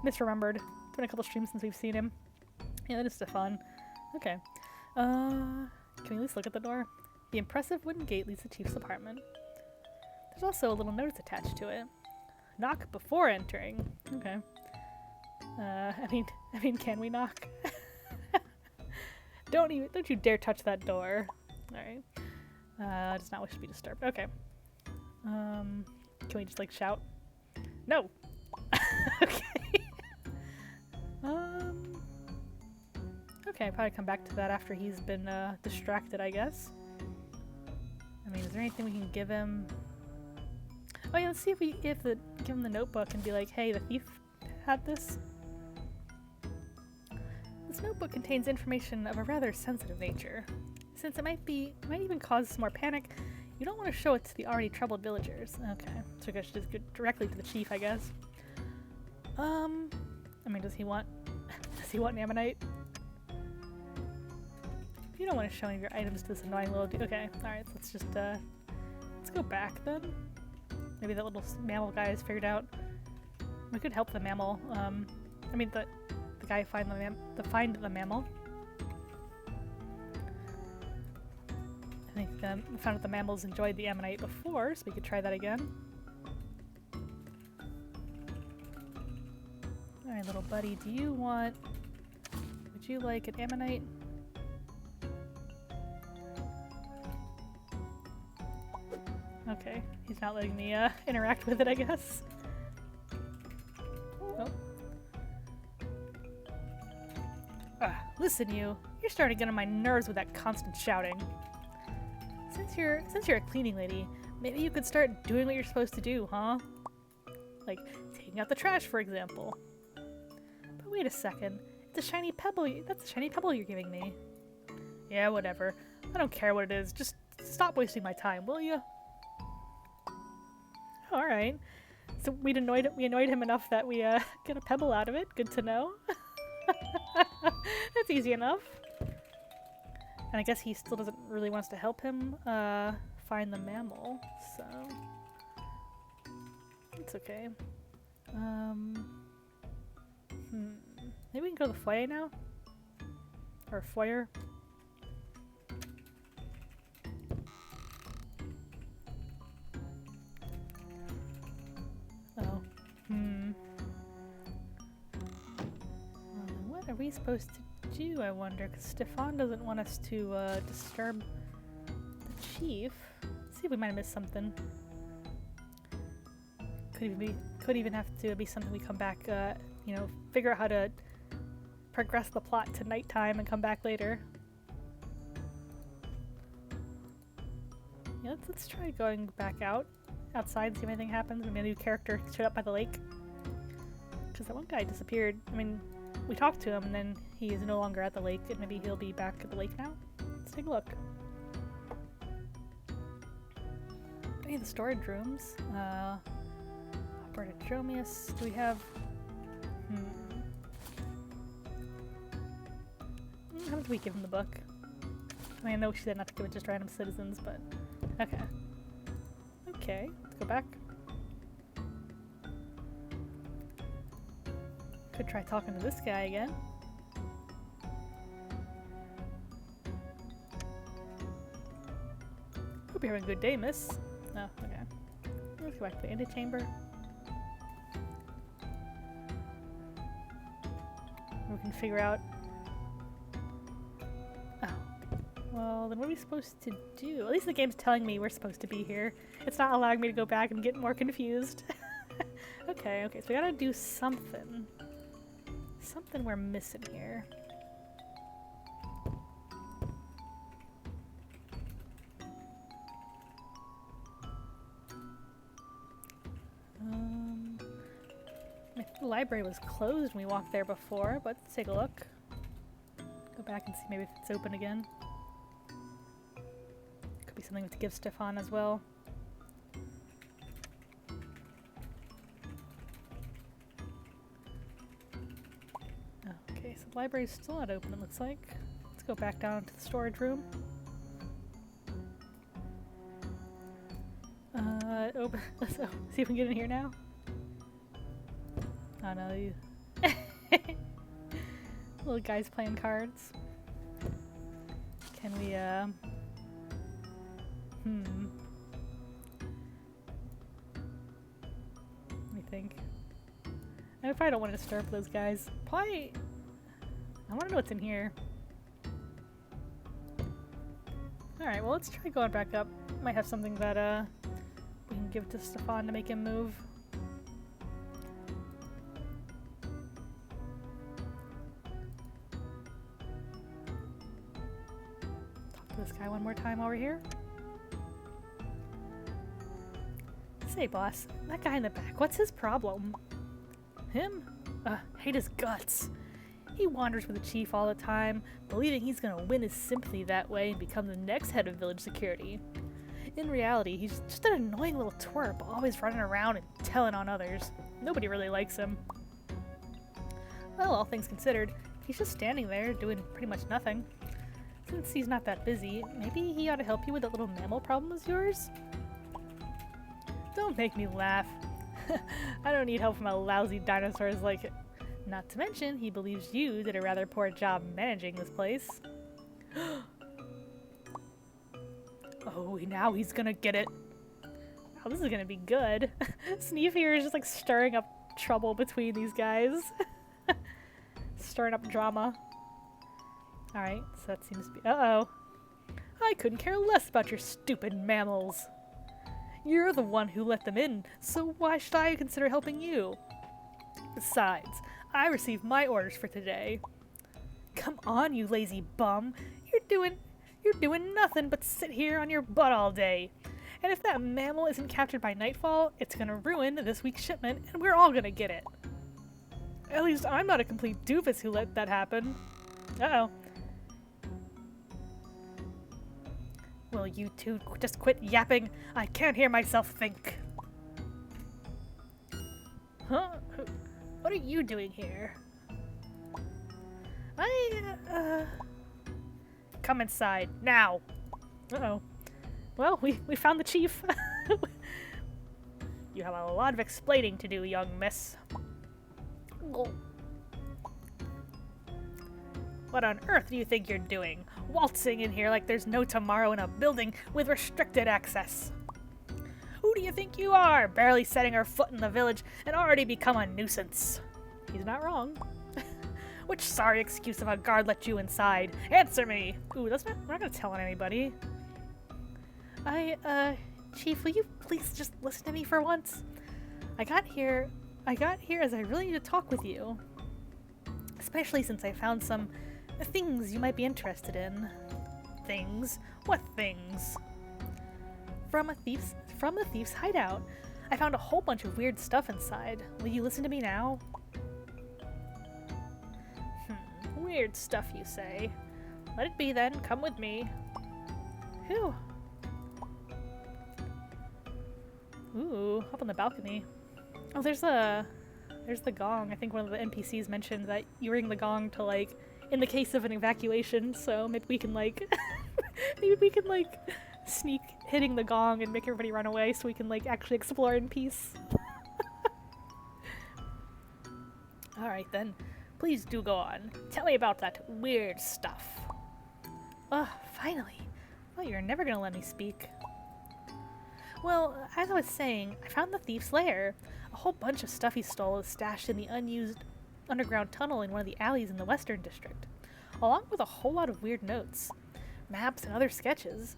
misremembered. It's been a couple streams since we've seen him. Yeah, that is Stefan. Okay. Can we at least look at the door? The impressive wooden gate leads to the chief's apartment. There's also a little notice attached to it. Knock before entering. Okay. I mean, can we knock? Don't you dare touch that door. Alright. Does not wish to be disturbed. Okay. Can we just, like, shout? No! Okay. Okay, probably come back to that after he's been, distracted, I guess. I mean, is there anything we can give him? Oh yeah, let's see if we give him the notebook and be like, hey, the thief had this. This notebook contains information of a rather sensitive nature. Since it might even cause some more panic, you don't want to show it to the already troubled villagers. Okay, so I guess just go directly to the chief, I guess. I mean, does he want an ammonite? If you don't want to show any of your items to this annoying little dude. Okay, alright, let's just, let's go back then. Maybe that little mammal guy has figured out. We could help the mammal, I mean the guy find the mammal. I think we found out the mammals enjoyed the ammonite before, so we could try that again. Alright, little buddy, would you like an ammonite? Okay, he's not letting me interact with it, I guess. Oh. Listen, you're starting to get on my nerves with that constant shouting. Since you're a cleaning lady, maybe you could start doing what you're supposed to do, huh? Like taking out the trash, for example. But wait a second, it's a shiny pebble. That's a shiny pebble you're giving me. Yeah, whatever. I don't care what it is. Just stop wasting my time, will you? All right. So we annoyed him enough that we get a pebble out of it. Good to know. That's easy enough. And I guess he still doesn't really want us to help him find the mammal, so it's okay. Maybe we can go to the foyer now? Or foyer? Oh. What are we supposed to do, I wonder? Because Stefan doesn't want us to disturb the chief. Let's see if we might have missed something. Could even have to be something we come back, you know, figure out how to progress the plot to nighttime and come back later. Yeah, let's try going back outside and see if anything happens. Maybe a new character showed up by the lake. Because that one guy disappeared. I mean, we talked to him and then he is no longer at the lake, and maybe he'll be back at the lake now. Let's take a look. Any of the storage rooms? Dromius. Do we have... How did we give him the book? I mean, I know she said not to give it just random citizens, but... Okay. Okay, let's go back. Could try talking to this guy again. Hope you're having a good day, miss. Oh, okay. Let's go back to the antechamber. We can figure out... Oh. Well, then what are we supposed to do? At least the game's telling me we're supposed to be here. It's not allowing me to go back and get more confused. Okay, so we gotta do something. Something we're missing here. The library was closed when we walked there before, but let's take a look. Go back and see maybe if it's open again. Could be something to give Stefan as well. Okay, so the library's still not open, it looks like. Let's go back down to the storage room. Open. Let's see if we can get in here now. Oh no, you little guys playing cards. Can we, Let me think. I probably don't want to disturb those guys. Probably... I want to know what's in here. Alright, well let's try going back up. Might have something that, we can give to Stefan to make him move. This guy one more time over here. Say, boss, that guy in the back, what's his problem? Him? Hate his guts. He wanders with the chief all the time, believing he's gonna win his sympathy that way and become the next head of village security. In reality, he's just an annoying little twerp, always running around and telling on others. Nobody really likes him. Well, all things considered, he's just standing there, doing pretty much nothing. Since he's not that busy, maybe he ought to help you with that little mammal problem of yours? Don't make me laugh. I don't need help from a lousy dinosaurs like it. Not to mention, he believes you did a rather poor job managing this place. Oh, now he's gonna get it. Wow, this is gonna be good. Zniw here is just like stirring up trouble between these guys. Stirring up drama. Alright, so that seems to be— uh-oh. I couldn't care less about your stupid mammals. You're the one who let them in, so why should I consider helping you? Besides, I received my orders for today. Come on, you lazy bum. You're doing nothing but sit here on your butt all day. And if that mammal isn't captured by nightfall, it's gonna ruin this week's shipment, and we're all gonna get it. At least I'm not a complete doofus who let that happen. Uh-oh. Will you two just quit yapping? I can't hear myself think. Huh? What are you doing here? Come inside, now! Uh-oh. Well, we found the chief. You have a lot of explaining to do, young miss. What on earth do you think you're doing? Waltzing in here like there's no tomorrow in a building with restricted access. Who do you think you are, barely setting her foot in the village and already become a nuisance? He's not wrong. Which sorry excuse of a guard let you inside? Answer me! Ooh, we're not gonna tell on anybody. Chief, will you please just listen to me for once? I got here as I really need to talk with you. Especially since I found some things you might be interested in. Things? What things? From a thief's hideout. I found a whole bunch of weird stuff inside. Will you listen to me now? Weird stuff, you say? Let it be then. Come with me. Whew. Ooh, up on the balcony. Oh, there's the gong. I think one of the NPCs mentioned that you ring the gong to, like, in the case of an evacuation, so maybe we can, like, sneak hitting the gong and make everybody run away so we can, like, actually explore in peace. Alright then, please do go on. Tell me about that weird stuff. Ugh, finally. Well, you're never gonna let me speak. Well, as I was saying, I found the thief's lair. A whole bunch of stuff he stole is stashed in the unused underground tunnel in one of the alleys in the Western District, along with a whole lot of weird notes, maps, and other sketches.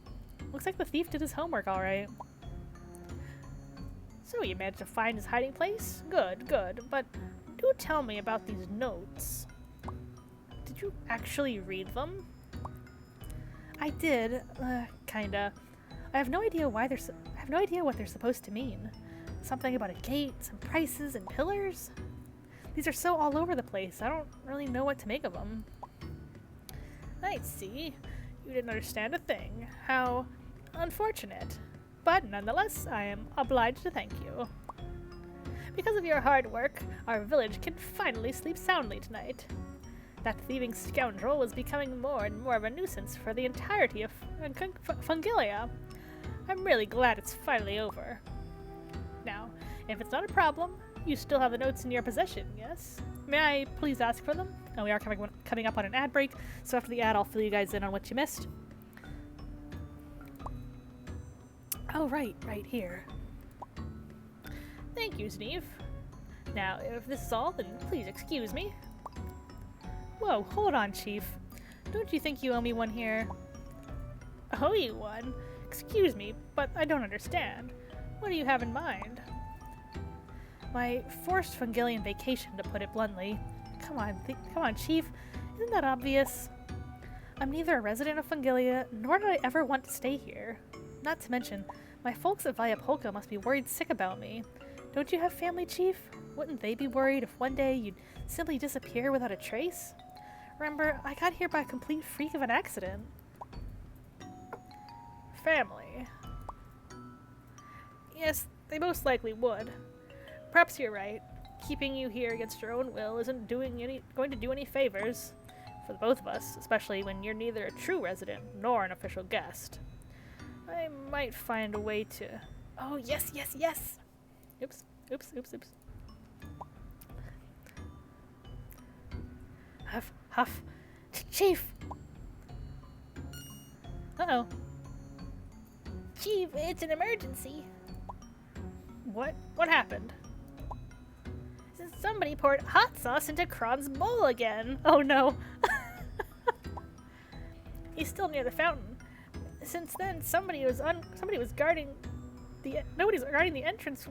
Looks like the thief did his homework alright. So you managed to find his hiding place? Good, good, but do tell me about these notes. Did you actually read them? I did, kinda. I have no idea what they're supposed to mean. Something about a gate, some prices, and pillars? These are so all over the place, I don't really know what to make of them. I see. You didn't understand a thing. How unfortunate. But nonetheless, I am obliged to thank you. Because of your hard work, our village can finally sleep soundly tonight. That thieving scoundrel was becoming more and more of a nuisance for the entirety of Fungilia. I'm really glad it's finally over. Now, if it's not a problem, you still have the notes in your possession, yes? May I please ask for them? Oh, we are coming up on an ad break, so after the ad, I'll fill you guys in on what you missed. Oh, right here. Thank you, Zniw. Now, if this is all, then please excuse me. Whoa, hold on, Chief. Don't you think you owe me one here? Owe you one? Excuse me, but I don't understand. What do you have in mind? My forced Fungilian vacation, to put it bluntly. Come on, Chief. Isn't that obvious? I'm neither a resident of Fungilia, nor did I ever want to stay here. Not to mention, my folks at Viapolka must be worried sick about me. Don't you have family, Chief? Wouldn't they be worried if one day you'd simply disappear without a trace? Remember, I got here by a complete freak of an accident. Family. Yes, they most likely would. Perhaps you're right. Keeping you here against your own will isn't going to do any favors for the both of us, especially when you're neither a true resident nor an official guest. I might find a way to... Oh, yes! Oops. Huff. Chief! Uh-oh. Chief, it's an emergency. What happened? Somebody poured hot sauce into Kron's bowl again. Oh no. He's still near the fountain. Since then, nobody's guarding the entrance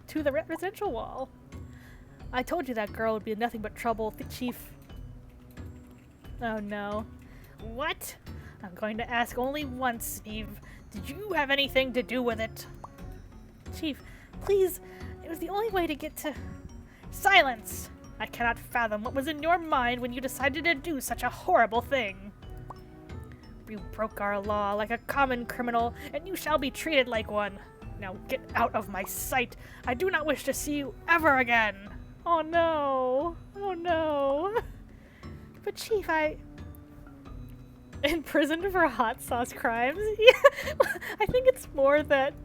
to the residential wall. I told you that girl would be nothing but trouble, Chief. Oh no. What? I'm going to ask only once, Zniw. Did you have anything to do with it? Chief, please. It was the only way to get to... Silence! I cannot fathom what was in your mind when you decided to do such a horrible thing. You broke our law like a common criminal, and you shall be treated like one. Now get out of my sight. I do not wish to see you ever again. Oh no. Oh no. But Chief, imprisoned for hot sauce crimes? I think it's more that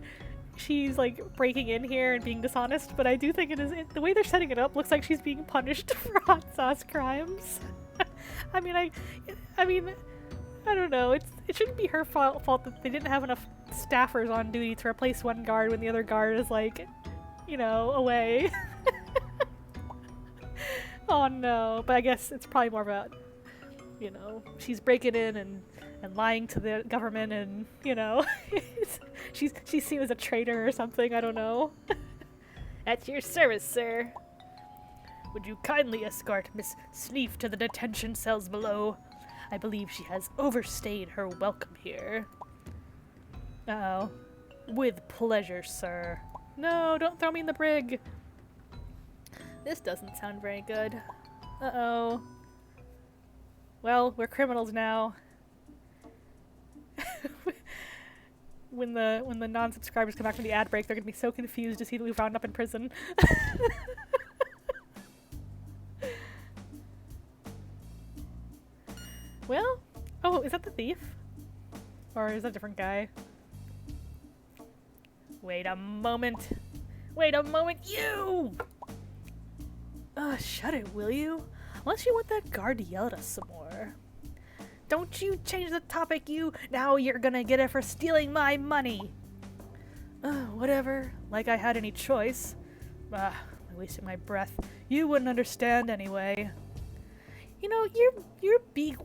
she's like breaking in here and being dishonest, but I do think the way they're setting it up looks like she's being punished for hot sauce crimes. I mean, I don't know. It shouldn't be her fault that they didn't have enough staffers on duty to replace one guard when the other guard is like, away. Oh no. But I guess it's probably more about, she's breaking in and lying to the government and, she's seen as a traitor or something, I don't know. At your service, sir. Would you kindly escort Miss Zniw to the detention cells below? I believe she has overstayed her welcome here. Uh-oh. With pleasure, sir. No, don't throw me in the brig. This doesn't sound very good. Uh-oh. Well, we're criminals now. When the non-subscribers come back from the ad break, they're gonna be so confused to see that we wound up in prison. Well, oh, is that the thief? Or is that a different guy? Wait a moment, you! Shut it, will you? Unless you want that guard to yell at us some more. Don't you change the topic, you! Now you're gonna get it for stealing my money! Whatever. Like I had any choice. I'm wasting my breath. You wouldn't understand anyway. You know, your beak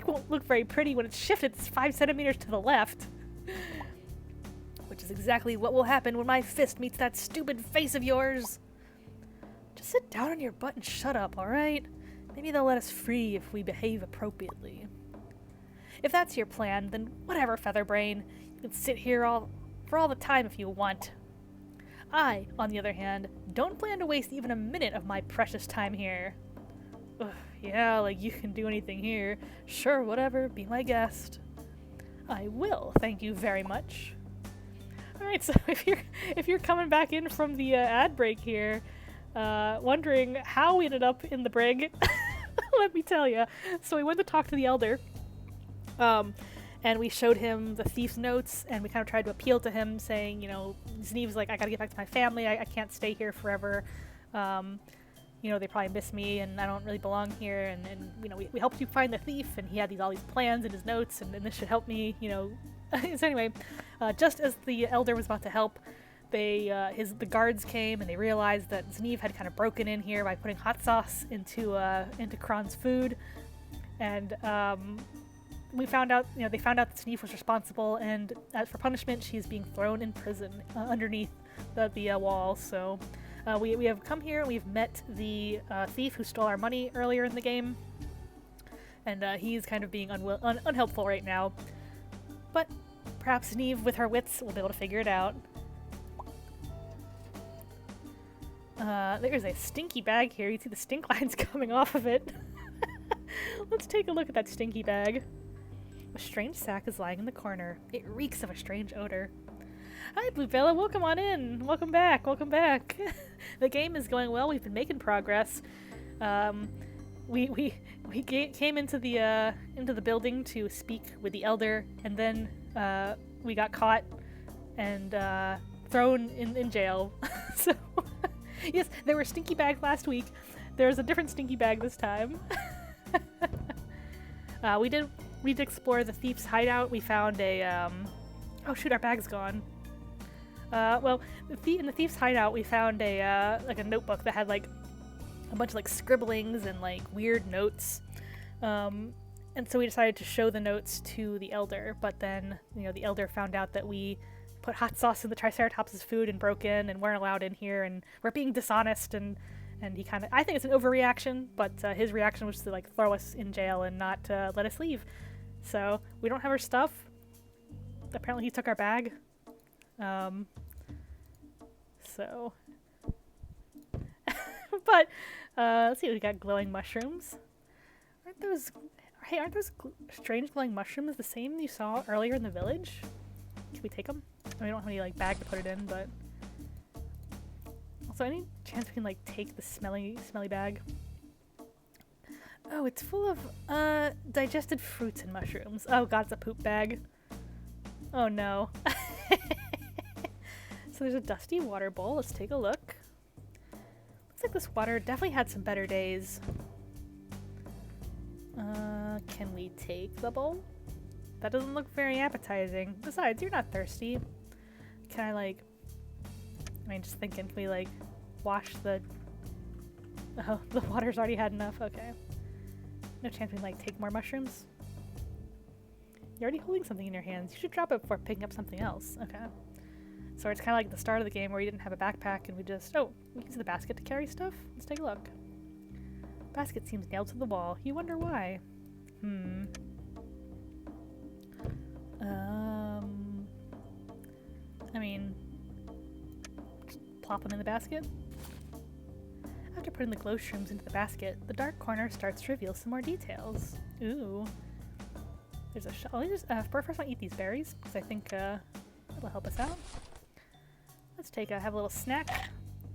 won't look very pretty when it's shifted 5 centimeters to the left. Which is exactly what will happen when my fist meets that stupid face of yours. Just sit down on your butt and shut up, alright? Maybe they'll let us free if we behave appropriately. If that's your plan, then whatever, Featherbrain. You can sit here for all the time if you want. I, on the other hand, don't plan to waste even a minute of my precious time here. Ugh, yeah, like you can do anything here. Sure, whatever, be my guest. I will, thank you very much. Alright, so if you're coming back in from the ad break here, wondering how we ended up in the brig, let me tell you. So we went to talk to the elder, and we showed him the thief's notes, and we kind of tried to appeal to him, saying, you know, Znew's like, I gotta get back to my family, I can't stay here forever. You know, they probably miss me, and I don't really belong here, and you know, we helped you find the thief, and he had all these plans in his notes, and this should help me, you know. So anyway, just as the elder was about to help, the guards came, and they realized that Zniw had kind of broken in here by putting hot sauce into Kron's food, and they found out that Zniw was responsible, and as for punishment, she's being thrown in prison underneath the wall. So we have come here, and we've met the thief who stole our money earlier in the game, and he's kind of being unhelpful right now. But perhaps Zniw, with her wits, will be able to figure it out. There's a stinky bag here. You see the stink lines coming off of it. Let's take a look at that stinky bag. A strange sack is lying in the corner. It reeks of a strange odor. Hi, Bluebella. Welcome on in. Welcome back. Welcome back. The game is going well. We've been making progress. We came into the building to speak with the elder, and then we got caught and thrown in jail. So yes, there were stinky bags last week. There's a different stinky bag this time. We did explore the thief's hideout. We found a oh shoot, our bag's gone. Well, in the thief's hideout, we found a like a notebook that had like a bunch of like scribblings and like weird notes. And so we decided to show the notes to the elder, but then, you know, the elder found out that we put hot sauce in the Triceratops' food and broke in and weren't allowed in here, and we're being dishonest, and he kind of, I think it's an overreaction, but his reaction was to like throw us in jail and not let us leave. So we don't have our stuff. Apparently he took our bag. So but let's see, we got glowing mushrooms. Aren't those strange glowing mushrooms the same you saw earlier in the village? Can we take them? We don't have any like bag to put it in, but also any chance we can like take the smelly bag? Oh, it's full of digested fruits and mushrooms. Oh god, it's a poop bag. Oh no. So there's a dusty water bowl. Let's take a look. Looks like this water definitely had some better days. Can we take the bowl? That doesn't look very appetizing. Besides, you're not thirsty. Can I like... I mean, just thinking, can we like wash the... Oh, the water's already had enough. Okay. No chance we can like take more mushrooms? You're already holding something in your hands. You should drop it before picking up something else. Okay. So it's kind of like the start of the game where you didn't have a backpack and we just... Oh, we can use the basket to carry stuff? Let's take a look. Basket seems nailed to the wall. You wonder why. I mean... Just plop them in the basket? After putting the glow shrooms into the basket, the dark corner starts to reveal some more details. Ooh. There's a first I want to eat these berries, because I think that'll help us out. Let's have a little snack.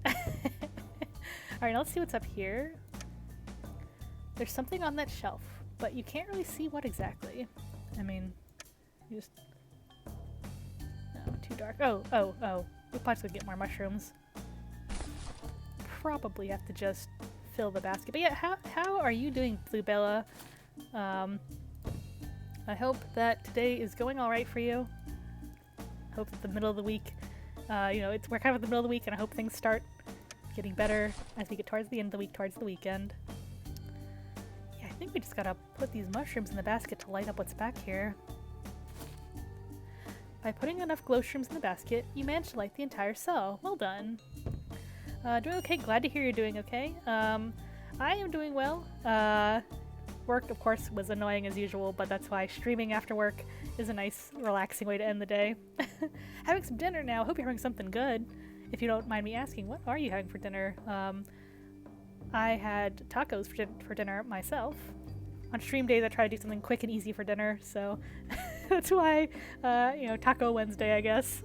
Alright, let's see what's up here. There's something on that shelf, but you can't really see what exactly. I mean, you just... No, too dark. Oh. We'll probably get more mushrooms. probably have to just fill the basket. But yeah, how are you doing, Bluebella? I hope that today is going all right for you. I hope that the middle of the week, we're kind of at the middle of the week, and I hope things start getting better as we get towards the end of the week, towards the weekend. Yeah, I think we just gotta put these mushrooms in the basket to light up what's back here. By putting enough glow shrooms in the basket, you managed to light the entire cell. Well done. Doing okay. Glad to hear you're doing okay. I am doing well. Work, of course, was annoying as usual, but that's why streaming after work is a nice, relaxing way to end the day. Having some dinner now. Hope you're having something good. If you don't mind me asking, what are you having for dinner? I had tacos for dinner myself. On stream days, I try to do something quick and easy for dinner, so that's why, Taco Wednesday, I guess.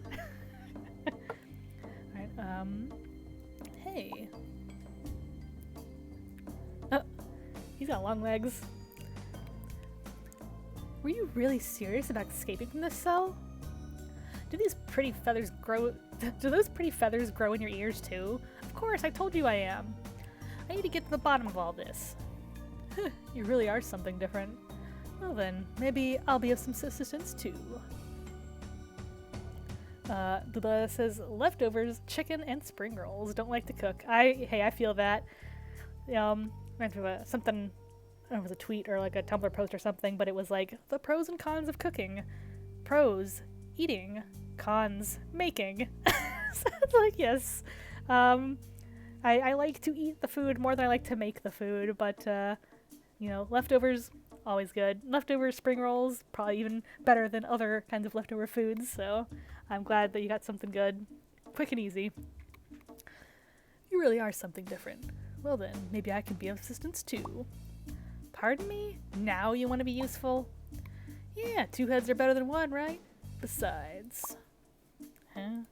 Alright, hey. Oh, he's got long legs. Were you really serious about escaping from this cell? Do these pretty feathers grow? Do those pretty feathers grow in your ears too? Of course, I told you I am. I need to get to the bottom of all this. You really are something different. Well then, maybe I'll be of some assistance too. Bubba says leftovers, chicken, and spring rolls. Don't like to cook. I feel that. Reminds me of something. I don't know if it was a tweet or like a Tumblr post or something, but it was like the pros and cons of cooking. Pros, eating. Cons, making. So it's like, yes. I like to eat the food more than I like to make the food, but leftovers, always good. Leftover spring rolls, probably even better than other kinds of leftover foods, so I'm glad that you got something good. Quick and easy. You really are something different. Well then, maybe I can be of assistance too. Pardon me? Now you want to be useful? Yeah, two heads are better than one, right? Besides... Huh?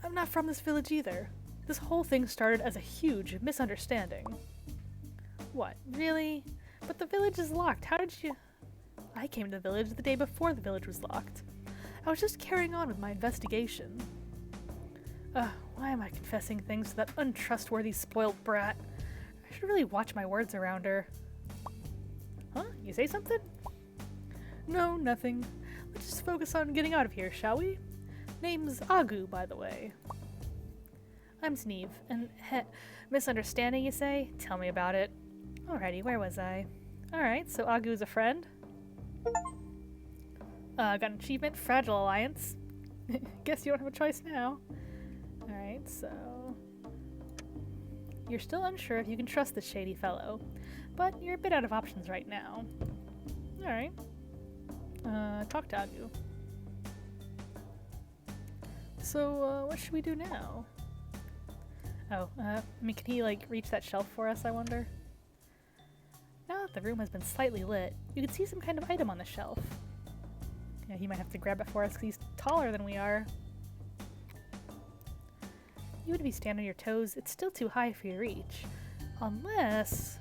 I'm not from this village either. This whole thing started as a huge misunderstanding. What, really? But the village is locked. How did you... I came to the village the day before the village was locked. I was just carrying on with my investigation. Why am I confessing things to that untrustworthy spoiled brat? I should really watch my words around her. Huh? You say something? No, nothing. Let's just focus on getting out of here, shall we? Name's Agu, by the way. I'm Zniw, and misunderstanding, you say? Tell me about it. Alrighty, where was I? Alright, so Agu's a friend. Got an achievement, Fragile Alliance. Guess you don't have a choice now. Alright, so... You're still unsure if you can trust this shady fellow, but you're a bit out of options right now. Alright. Talk to Agu. So, what should we do now? Oh, can he, reach that shelf for us, I wonder? Now that the room has been slightly lit, you can see some kind of item on the shelf. Yeah, he might have to grab it for us because he's taller than we are. You would be standing on your toes. It's still too high for your reach. Unless...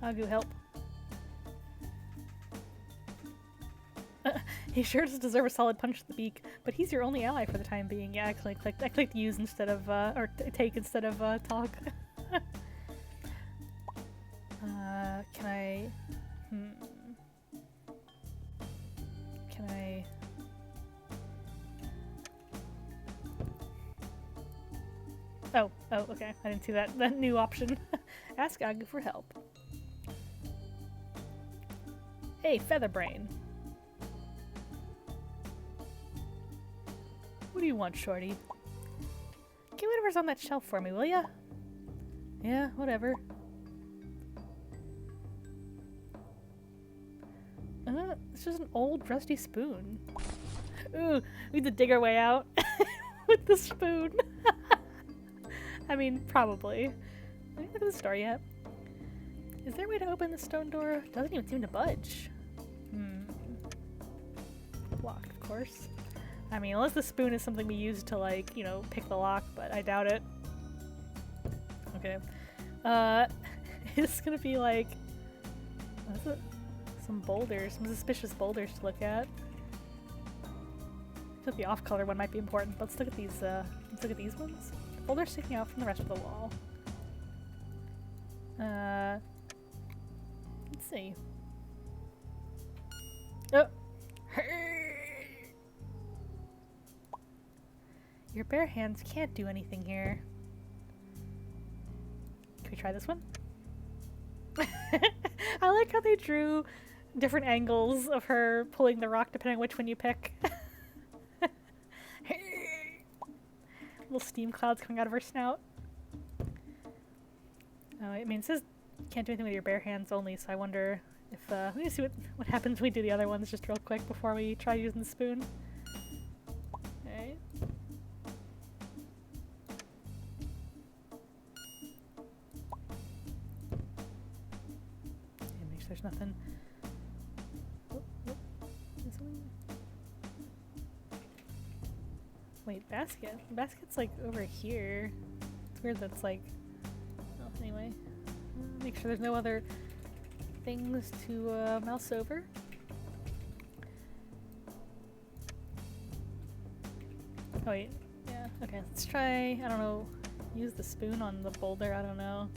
Agu, help. He sure does deserve a solid punch to the beak, but he's your only ally for the time being. Yeah, I clicked use instead of, or take instead of, talk. Can I... Can I... Oh, okay. I didn't see that new option. Ask Agu for help. Hey, Featherbrain. What do you want, shorty? Get whatever's on that shelf for me, will ya? Yeah, whatever. It's just an old rusty spoon. Ooh, we need to dig our way out with the spoon. I mean, probably. I didn't look at the store yet. Is there a way to open the stone door? Doesn't even seem to budge. Locked, of course. I mean, unless the spoon is something we use to, pick the lock, but I doubt it. Okay. It's gonna be what is it? Some boulders, some suspicious boulders to look at. I feel like the off-color one might be important. Let's look at these Let's look at these ones. Boulders sticking out from the rest of the wall. Let's see. Oh! Your bare hands can't do anything here. Can we try this one? I like how they drew different angles of her pulling the rock depending on which one you pick. Little steam clouds coming out of her snout. Oh, I mean, it says you can't do anything with your bare hands only, so I wonder if, let me see what happens when we do the other ones just real quick before we try using the spoon. Alright. Make sure there's nothing. Oh, oh. This one. Wait, basket? The basket's like over here. It's weird that it's like... Oh, anyway. Make sure there's no other things to mouse over. Oh wait, yeah, okay, let's try, I don't know, use the spoon on the boulder, I don't know.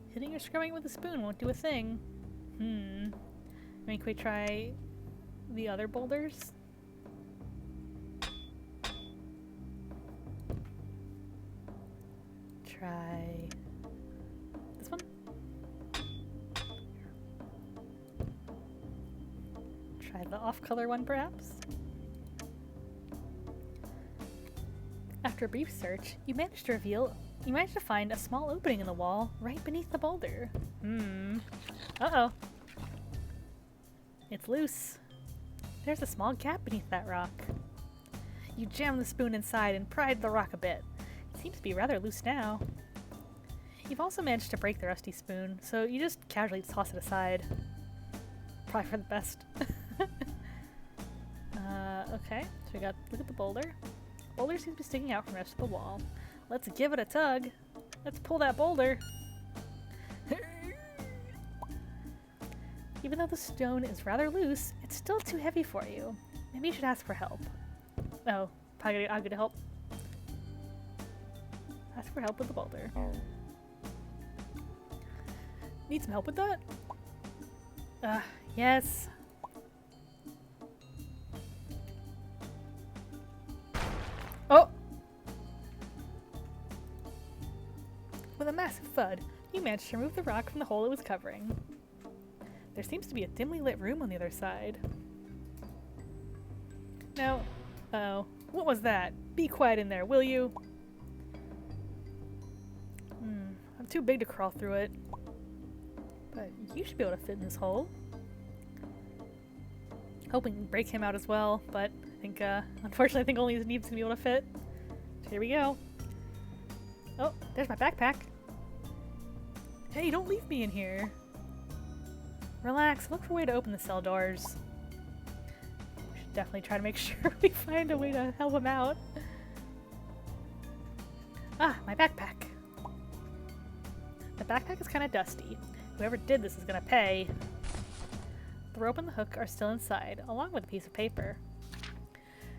Hitting or scrubbing with the spoon won't do a thing. I mean, can we try the other boulders? Try this one. Try the off-color one, perhaps. After a brief search, you managed to find a small opening in the wall right beneath the boulder. Uh-oh. It's loose. There's a small gap beneath that rock. You jam the spoon inside and pried the rock a bit. It seems to be rather loose now. You've also managed to break the rusty spoon, so you just casually toss it aside. Probably for the best. Okay, so we got, look at the boulder. Boulder seems to be sticking out from the rest of the wall. Let's give it a tug. Let's pull that boulder. Even though the stone is rather loose, it's still too heavy for you. Maybe you should ask for help. Oh, probably I'll get help. Ask for help with the boulder. Need some help with that? Yes. Oh! With a massive thud, you managed to remove the rock from the hole it was covering. There seems to be a dimly lit room on the other side. Now, uh-oh, what was that? Be quiet in there, will you? I'm too big to crawl through it. But you should be able to fit in this hole. Hoping to break him out as well, but I think, unfortunately I think only Znew's gonna be able to fit. So here we go. Oh, there's my backpack. Hey, don't leave me in here. Relax, look for a way to open the cell doors. We should definitely try to make sure we find a way to help him out. Ah, my backpack. The backpack is kind of dusty. Whoever did this is gonna pay. The rope and the hook are still inside, along with a piece of paper.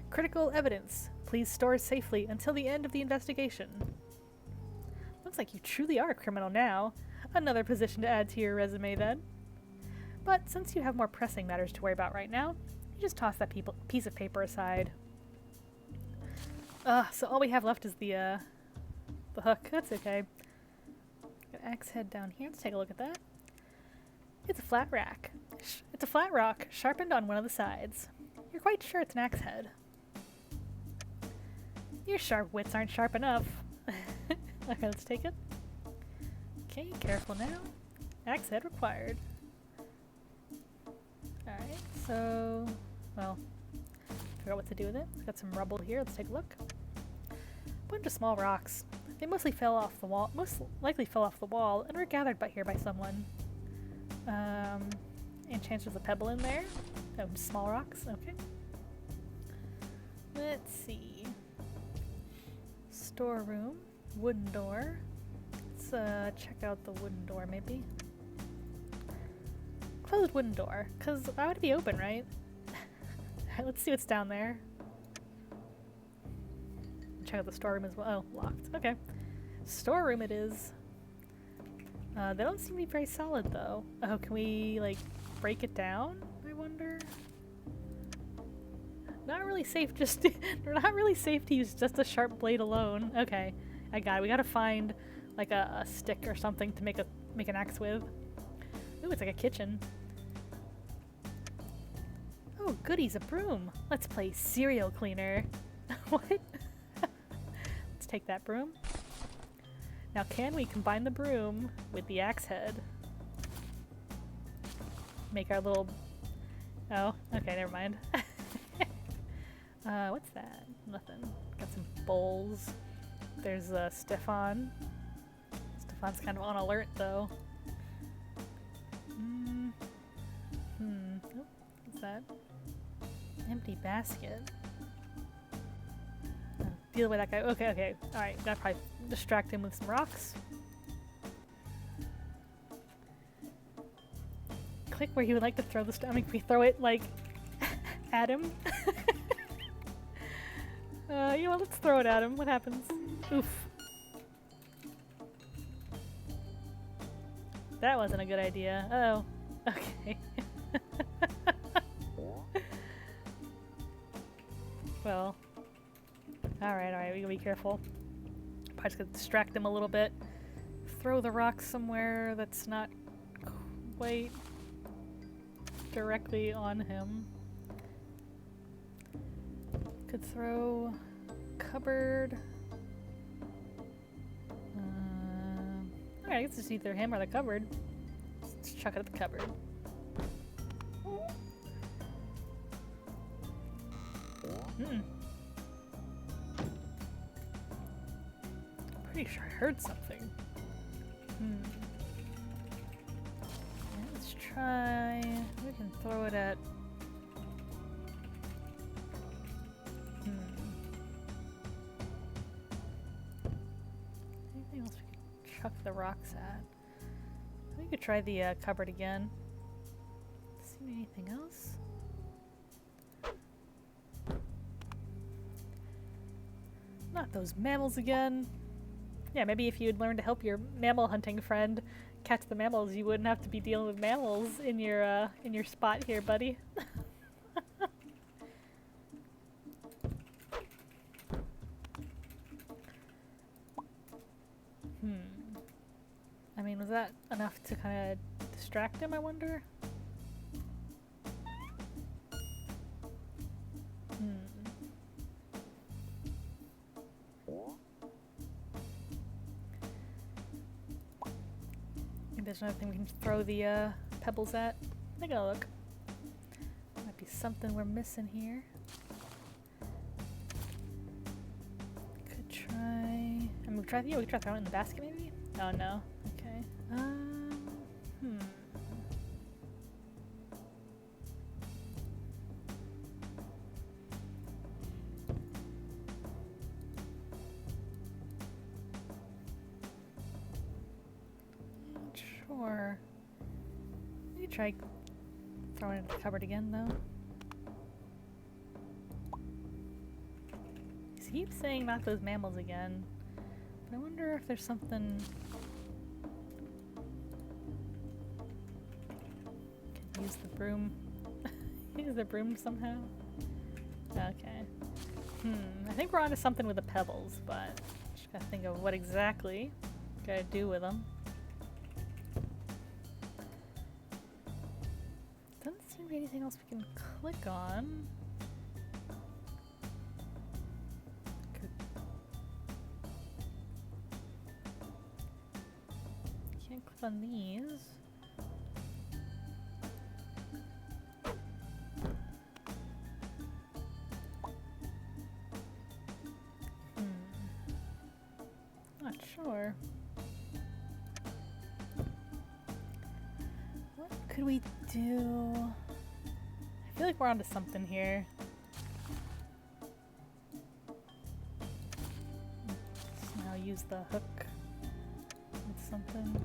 Critical evidence. Please store safely until the end of the investigation. Looks like you truly are a criminal now. Another position to add to your resume then. But since you have more pressing matters to worry about right now, you just toss that piece of paper aside. So all we have left is the hook. That's okay. Got an axe head down here. Let's take a look at that. It's a flat rack. It's a flat rock sharpened on one of the sides. You're quite sure it's an axe head. Your sharp wits aren't sharp enough. Okay, let's take it. Okay, careful now. Axe head required. Alright, so... well, figure out what to do with it. Got some rubble here. Let's take a look. Bunch of small rocks. They mostly fell off the wall. Most likely fell off the wall and were gathered here by someone. And chance there's a pebble in there. Oh, small rocks. Okay. Let's see. Storeroom. Wooden door. Let's check out the wooden door, maybe. Closed wooden door, because why would it be open, right? Alright, let's see what's down there. check out the storeroom as well. Oh, locked. Okay. Storeroom it is. They don't seem to be very solid though. Oh, can we like break it down? I wonder. Not really safe. Just they're not really safe to use just a sharp blade alone. Okay, I got it. We gotta find like a stick or something to make an axe with. Ooh, it's like a kitchen. Oh, goodies, a broom. Let's play serial cleaner. What? Let's take that broom. Now, can we combine the broom with the axe head? Make our little... Oh, okay, never mind. What's that? Nothing. Got some bowls. There's Stefan. Stefan's kind of on alert, though. Oh, what's that? Empty basket. Oh, deal with that guy. Okay, okay. Alright, gotta probably distract him with some rocks. Click where you would like to throw the stone. I mean, can we throw it, like, at him? You know what? Let's throw it at him. What happens? Oof. That wasn't a good idea. Uh oh. Okay. Well. Alright, we gotta be careful. Probably just gonna distract him a little bit. Throw the rock somewhere that's not quite directly on him. Could throw cupboard. Alright, I guess it's either him or the cupboard. Let's chuck it at the cupboard. Pretty sure I heard something. Let's try... We can throw it at... Anything else we could chuck the rocks at? We could try the cupboard again. See anything else? Not those mammals again. Yeah, maybe if you'd learn to help your mammal hunting friend catch the mammals, you wouldn't have to be dealing with mammals in your spot here, buddy. I mean, was that enough to kind of distract him, I wonder? There's another thing we can throw the pebbles at. Take a look. Might be something we're missing here. Could try... I mean, we could try throwing it in the basket maybe? Oh no. Okay. Sure. We could try throwing it in the cupboard again, though. He keeps saying not those mammals again. But I wonder if there's something... Can use the broom. Use the broom somehow? Okay. I think we're onto something with the pebbles, but just gotta think of what exactly gotta do with them. Doesn't seem to be anything else we can click on. Can't click on these. Not sure. What could we do? I feel like we're onto something here. Let's now use the hook with something.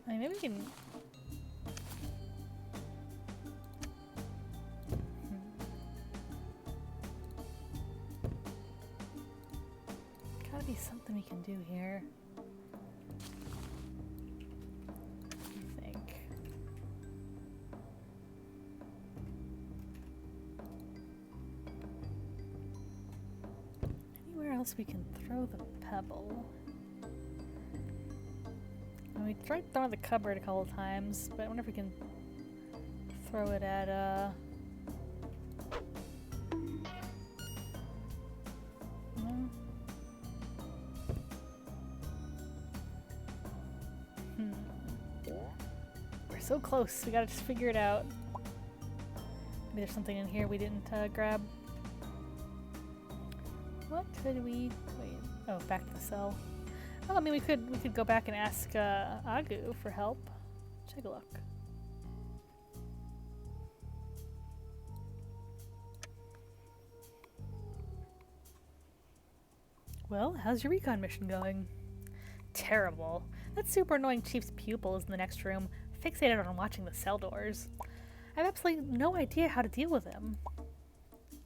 I mean, maybe we can... be something we can do here. I think. Anywhere else we can throw the pebble? And we tried throwing the cupboard a couple times, but I wonder if we can throw it at We're so close. We gotta just figure it out. Maybe there's something in here we didn't grab. What could we... wait. Oh, back to the cell. Well, I mean, we could go back and ask Agu for help. Take a look. Well, how's your recon mission going? Terrible. That super annoying chief's pupil is in the next room, fixated on watching the cell doors. I have absolutely no idea how to deal with him.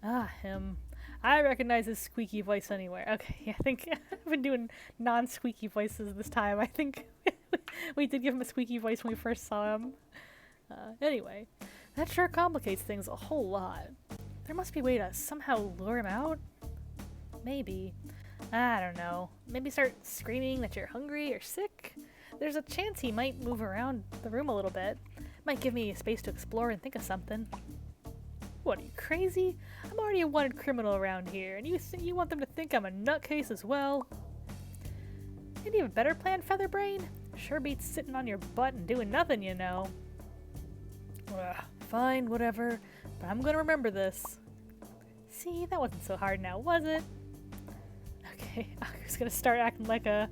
Ah, him. I recognize his squeaky voice anywhere. Okay, I think I've been doing non-squeaky voices this time. I think we did give him a squeaky voice when we first saw him. Anyway, that sure complicates things a whole lot. There must be a way to somehow lure him out? Maybe. I don't know. Maybe start screaming that you're hungry or sick? There's a chance he might move around the room a little bit. Might give me space to explore and think of something. What, are you crazy? I'm already a wanted criminal around here, and you want them to think I'm a nutcase as well? Maybe you have a better plan, Featherbrain? Sure beats sitting on your butt and doing nothing, you know. Ugh, fine, whatever, but I'm gonna remember this. See, that wasn't so hard now, was it? Okay, Agu's gonna start acting like a...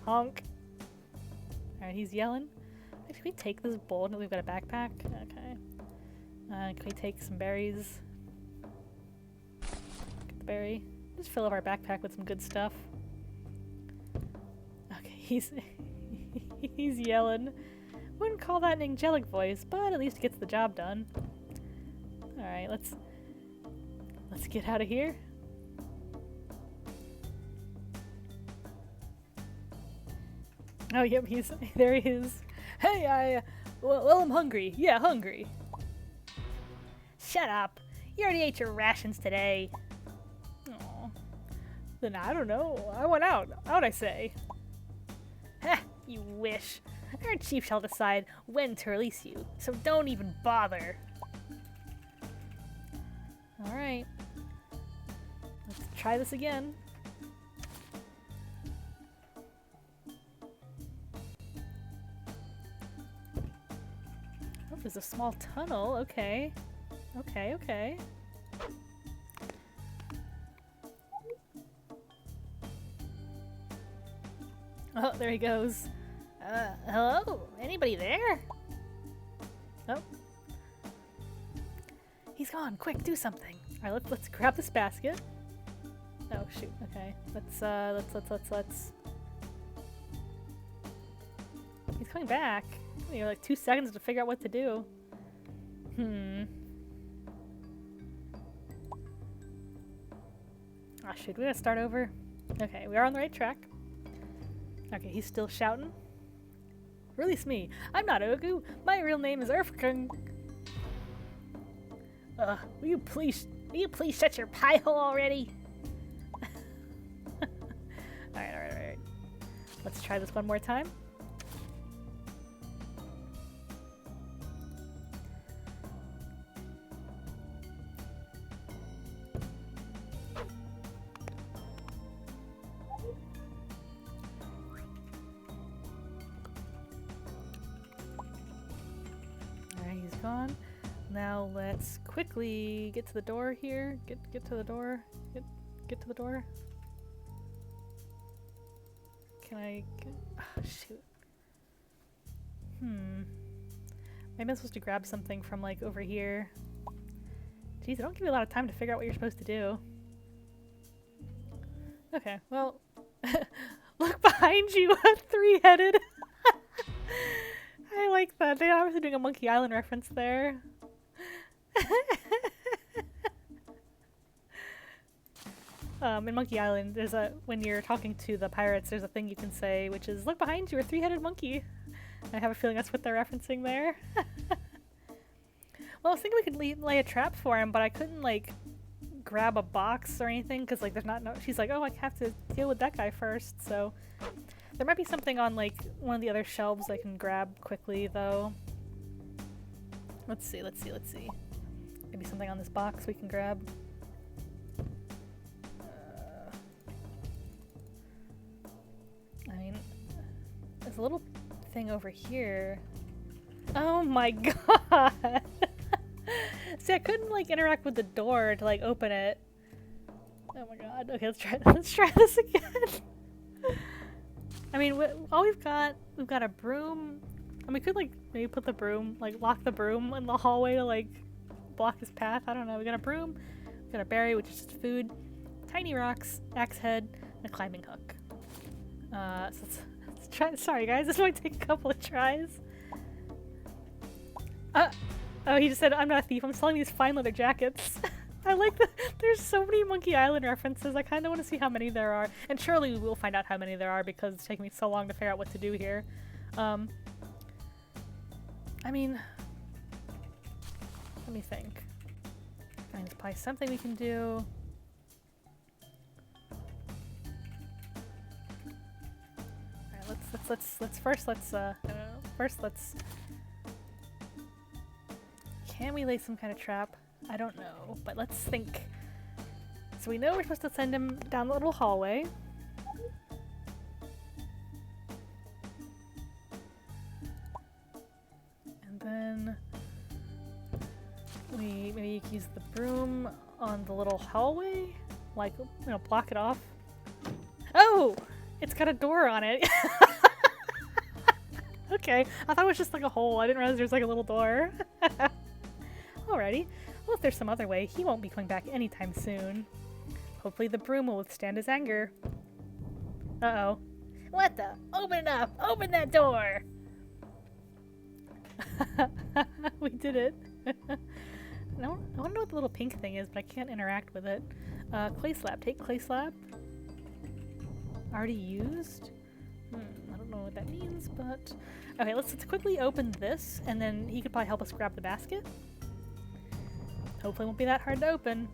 honk. Alright, he's yelling. Can we take this bowl now that we've got a backpack? Okay. Can we take some berries? Get the berry. Just fill up our backpack with some good stuff. Okay, he's he's yelling. Wouldn't call that an angelic voice, but at least it gets the job done. Alright, let's get out of here. Oh, yep, there he is. Hey, well, I'm hungry. Yeah, hungry. Shut up. You already ate your rations today. Aw. Then I don't know. I went out. Out, I say. Heh, you wish. Our chief shall decide when to release you, so don't even bother. Alright. Let's try this again. There's a small tunnel. Okay. Okay. Oh, there he goes. Hello? Anybody there? Oh. He's gone. Quick, do something. Alright, let's grab this basket. Oh, shoot. Okay. Let's. He's coming back. You have like 2 seconds to figure out what to do. Ah, shoot, we gotta start over. Okay, we are on the right track. Okay, he's still shouting. Release me. I'm not Ogu. My real name is Urfkung. Will you please shut your pie hole already? Alright. Let's try this one more time. Gone. Now let's quickly get to the door here. Get to the door. Get to the door. Can I get... Oh, shoot. Maybe I'm supposed to grab something from like over here. Jeez, I don't give you a lot of time to figure out what you're supposed to do. Okay, well, look behind you, a three-headed. I like that. They're obviously doing a Monkey Island reference there. in Monkey Island, there's when you're talking to the pirates, there's a thing you can say, which is, "Look behind you, a three-headed monkey." I have a feeling that's what they're referencing there. Well, I was thinking we could lay a trap for him, but I couldn't, like, grab a box or anything, because, like, there's not no... She's like, oh, I have to deal with that guy first, so... There might be something on, like, one of the other shelves I can grab quickly, though. Let's see. Maybe something on this box we can grab. I mean, there's a little thing over here. Oh my god! See, I couldn't, like, interact with the door to, like, open it. Oh my god. Okay, let's try this again. I mean, all we've got a broom. And we could, like, maybe put the broom, like, lock the broom in the hallway to, like, block his path. I don't know. We got a broom, we got a berry, which is just food, tiny rocks, axe head, and a climbing hook. So let's try. Sorry, guys. This might take a couple of tries. Oh, he just said, "I'm not a thief. I'm selling these fine leather jackets." I like that. There's so many Monkey Island references. I kind of want to see how many there are. And surely we will find out how many there are because it's taking me so long to figure out what to do here. I mean, let me think. I mean, there's probably something we can do. Alright, let's can we lay some kind of trap? I don't know, but let's think. So we know we're supposed to send him down the little hallway. And then we maybe use the broom on the little hallway, like, you know, block it off. Oh! It's got a door on it. Okay, I thought it was just like a hole. I didn't realize there's like a little door. Alrighty. Well, if there's some other way, he won't be coming back anytime soon. Hopefully the broom will withstand his anger. Uh-oh. What the? Open it up! Open that door! We did it. I want to know what the little pink thing is, but I can't interact with it. Clay slab. Take clay slab. Already used? I don't know what that means, but... Okay, let's quickly open this, and then he could probably help us grab the basket. Hopefully it won't be that hard to open.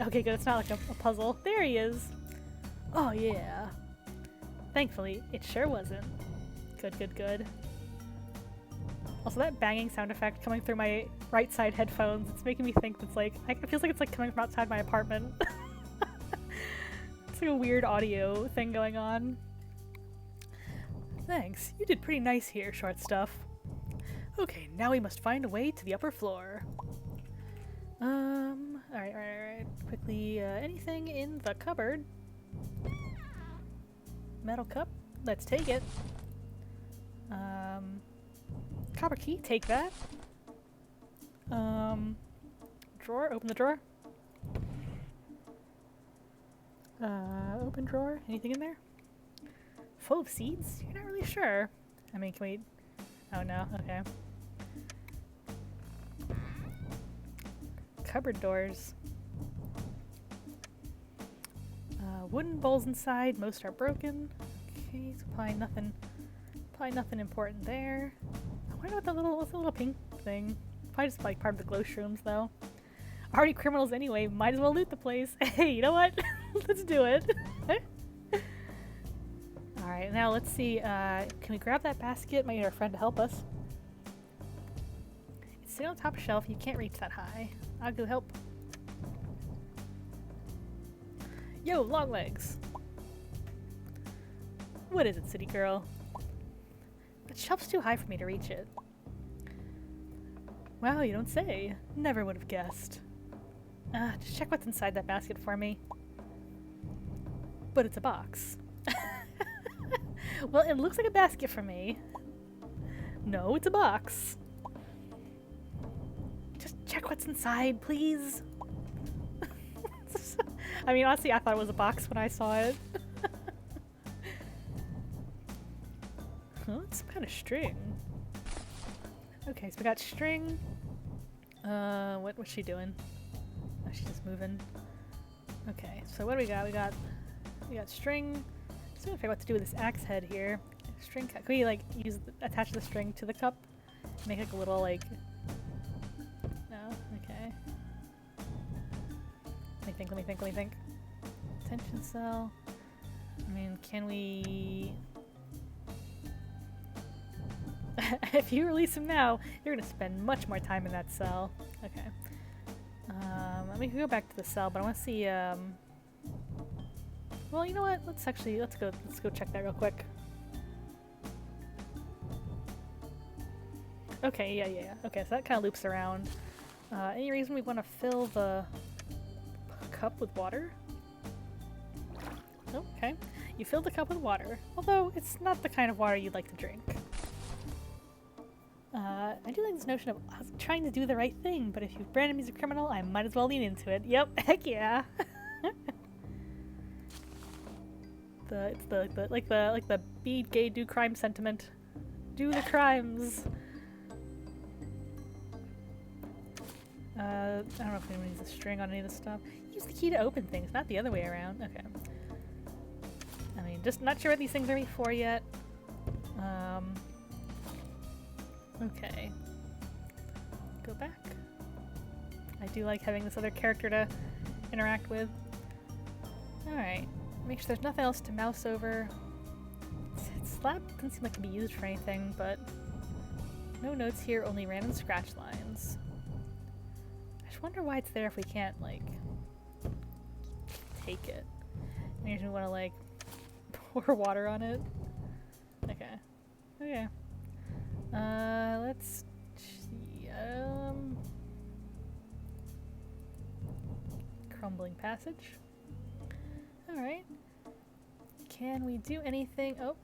Okay, good. It's not like a puzzle. There he is! Oh, yeah. Thankfully, it sure wasn't. Good, good, good. Also, that banging sound effect coming through my right side headphones, it's making me think it's like... It feels like it's like coming from outside my apartment. It's like a weird audio thing going on. Thanks. You did pretty nice here, short stuff. Okay, now we must find a way to the upper floor. Alright. Quickly, anything in the cupboard? Metal cup? Let's take it. Copper key? Take that. Drawer? Open the drawer. Open drawer? Anything in there? Full of seeds? You're not really sure. I mean, can we... Oh no, okay. Cupboard doors. Wooden bowls inside, most are broken. Okay, so probably nothing important there. I wonder what what's the little pink thing? Probably just like part of the glow shrooms though. Already criminals anyway, might as well loot the place. Hey, you know what? Let's do it. Alright, now let's see, can we grab that basket? Might need our friend to help us. It's sitting on top of the shelf, you can't reach that high. I'll go help. Yo, long legs! What is it, city girl? The shelf's too high for me to reach it. Wow, you don't say. Never would have guessed. Just check what's inside that basket for me. But it's a box. Well, it looks like a basket for me. No, it's a box. Just check what's inside, please. I mean, honestly, I thought it was a box when I saw it. Huh? It's some kind of string. Okay, so we got string. What's she doing? Oh, she's just moving. Okay, so what do we got? We got string. Just trying to figure out what to do with this axe head here. String. Can we like attach the string to the cup? Make like a little like. No. Okay. Let me think. Tension cell. I mean, can we? If you release him now, you're gonna spend much more time in that cell. Okay. We can go back to the cell, but I want to see. Well, you know what? Let's go check that real quick. Okay, yeah. Okay, so that kind of loops around. Any reason we want to fill the cup with water? Oh, okay. You fill the cup with water, although it's not the kind of water you'd like to drink. I do like this notion of us trying to do the right thing, but if you've branded me as a criminal, I might as well lean into it. Yep, heck yeah. It's the be gay, do crime sentiment. Do the crimes. I don't know if anyone needs a string on any of this stuff. Use the key to open things, not the other way around. Okay. I mean, just not sure what these things are for yet. Okay. Go back. I do like having this other character to interact with. Alright. Make sure there's nothing else to mouse over. Its slab doesn't seem like it can be used for anything, but no notes here, only random scratch lines. I just wonder why it's there if we can't, like, take it. Maybe we want to, like, pour water on it. Okay. Okay. Let's see. Crumbling passage. Alright. Can we do anything? Oh.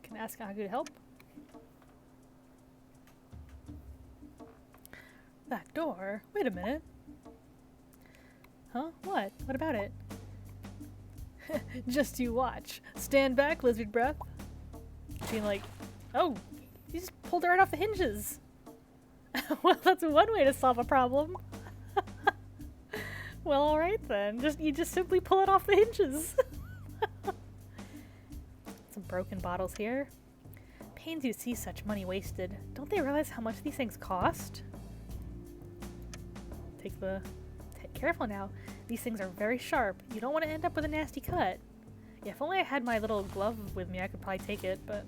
Can I ask Agu to help? That door? Wait a minute. Huh? What? What about it? Just you watch. Stand back, lizard breath. Being like, oh, you just pulled it right off the hinges. Well, that's one way to solve a problem. Well, alright then. You just simply pull it off the hinges. Some broken bottles here. Pains you see such money wasted. Don't they realize how much these things cost? Careful now. These things are very sharp. You don't want to end up with a nasty cut. Yeah, if only I had my little glove with me, I could probably take it, but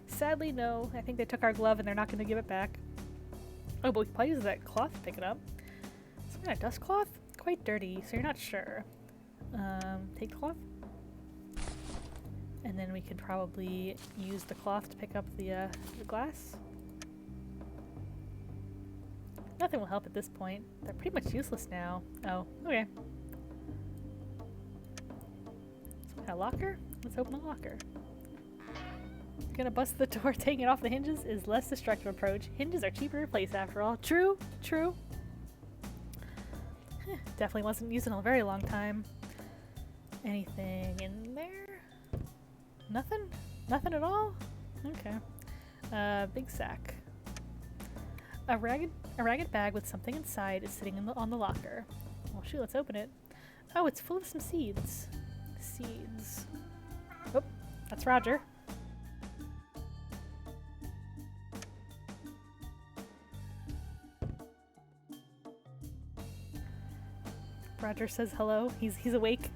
sadly, no. I think they took our glove and they're not going to give it back. Oh, but we could probably use that cloth to pick it up. Some kind of dust cloth? Quite dirty, so you're not sure. Take the cloth. And then we could probably use the cloth to pick up the glass. Nothing will help at this point. They're pretty much useless now. Oh, okay. Some kind of locker? Let's open the locker. Gonna bust the door, taking it off the hinges is less destructive approach. Hinges are cheaper to replace after all. True, true. Definitely wasn't used in a very long time. Anything in there? Nothing? Nothing at all? Okay. Big sack. A ragged bag with something inside is sitting on the locker. Well, shoot, let's open it. Oh, it's full of some seeds. Seeds. Oh, that's Roger. Roger says hello. He's awake.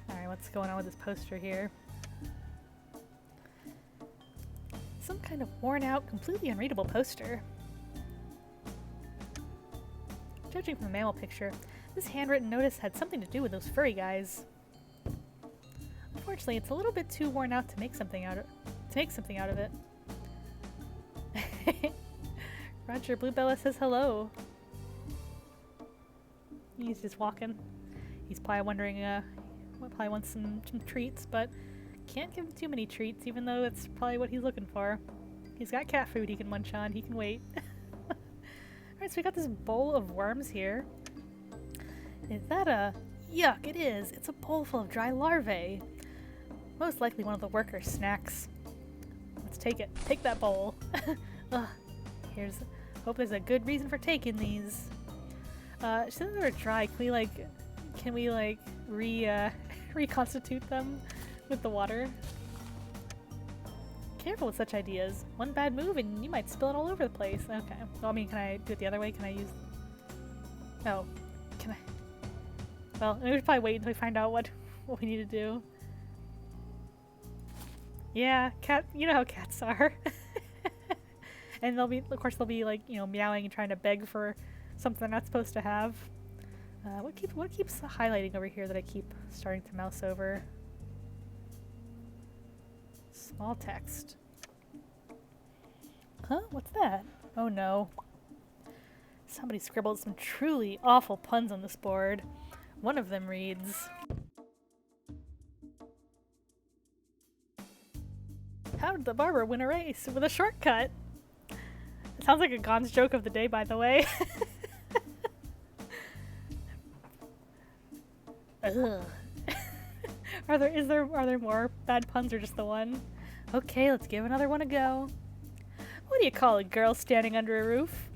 Alright, what's going on with this poster here? Some kind of worn out, completely unreadable poster. Judging from the mammal picture, this handwritten notice had something to do with those furry guys. Unfortunately, it's a little bit too worn out to make something out of it. Roger Bluebella says hello. He's just walking. He's probably wondering, probably wants some treats, but can't give him too many treats, even though it's probably what he's looking for. He's got cat food he can munch on. He can wait. Alright, so we got this bowl of worms here. Is that a... Yuck, it is. It's a bowl full of dry larvae. Most likely one of the workers' snacks. Let's take it. Take that bowl. Ugh. Hope there's a good reason for taking these. Since they're dry, can we like reconstitute them with the water? Careful with such ideas. One bad move and you might spill it all over the place. Okay. Well, I mean, can I do it the other way? Can I use... Oh. Can I... Well, we should probably wait until we find out what we need to do. Yeah, you know how cats are. And they'll be, of course, they'll be like, you know, meowing and trying to beg for something they're not supposed to have. What keeps highlighting over here that I keep starting to mouse over? Small text. Huh? What's that? Oh no. Somebody scribbled some truly awful puns on this board. One of them reads, "How did the barber win a race with a shortcut?" It sounds like a Gon's joke of the day, by the way. Ugh. Are there more bad puns or just the one? Okay, let's give another one a go. What do you call a girl standing under a roof?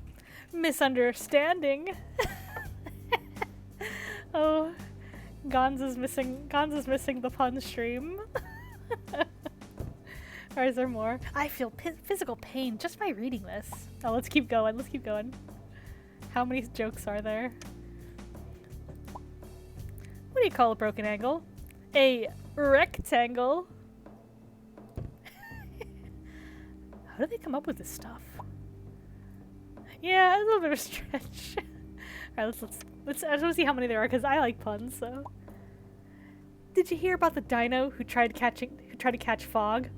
Misunderstanding. Oh, Gonz is missing the pun stream. Or is there more? I feel physical pain just by reading this. Oh, let's keep going. Let's keep going. How many jokes are there? What do you call a broken angle? A rectangle. How do they come up with this stuff? Yeah, a little bit of a stretch. All right, let's. I just want to see how many there are because I like puns. So, did you hear about the dino who tried to catch fog?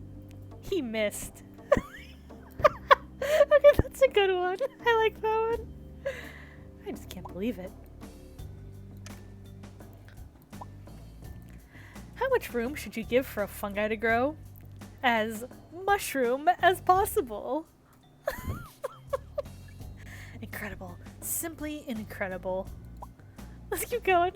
He missed. Okay, that's a good one. I like that one. I just can't believe it. How much room should you give for a fungi to grow? As mushroom as possible. Incredible. Simply incredible. Let's keep going.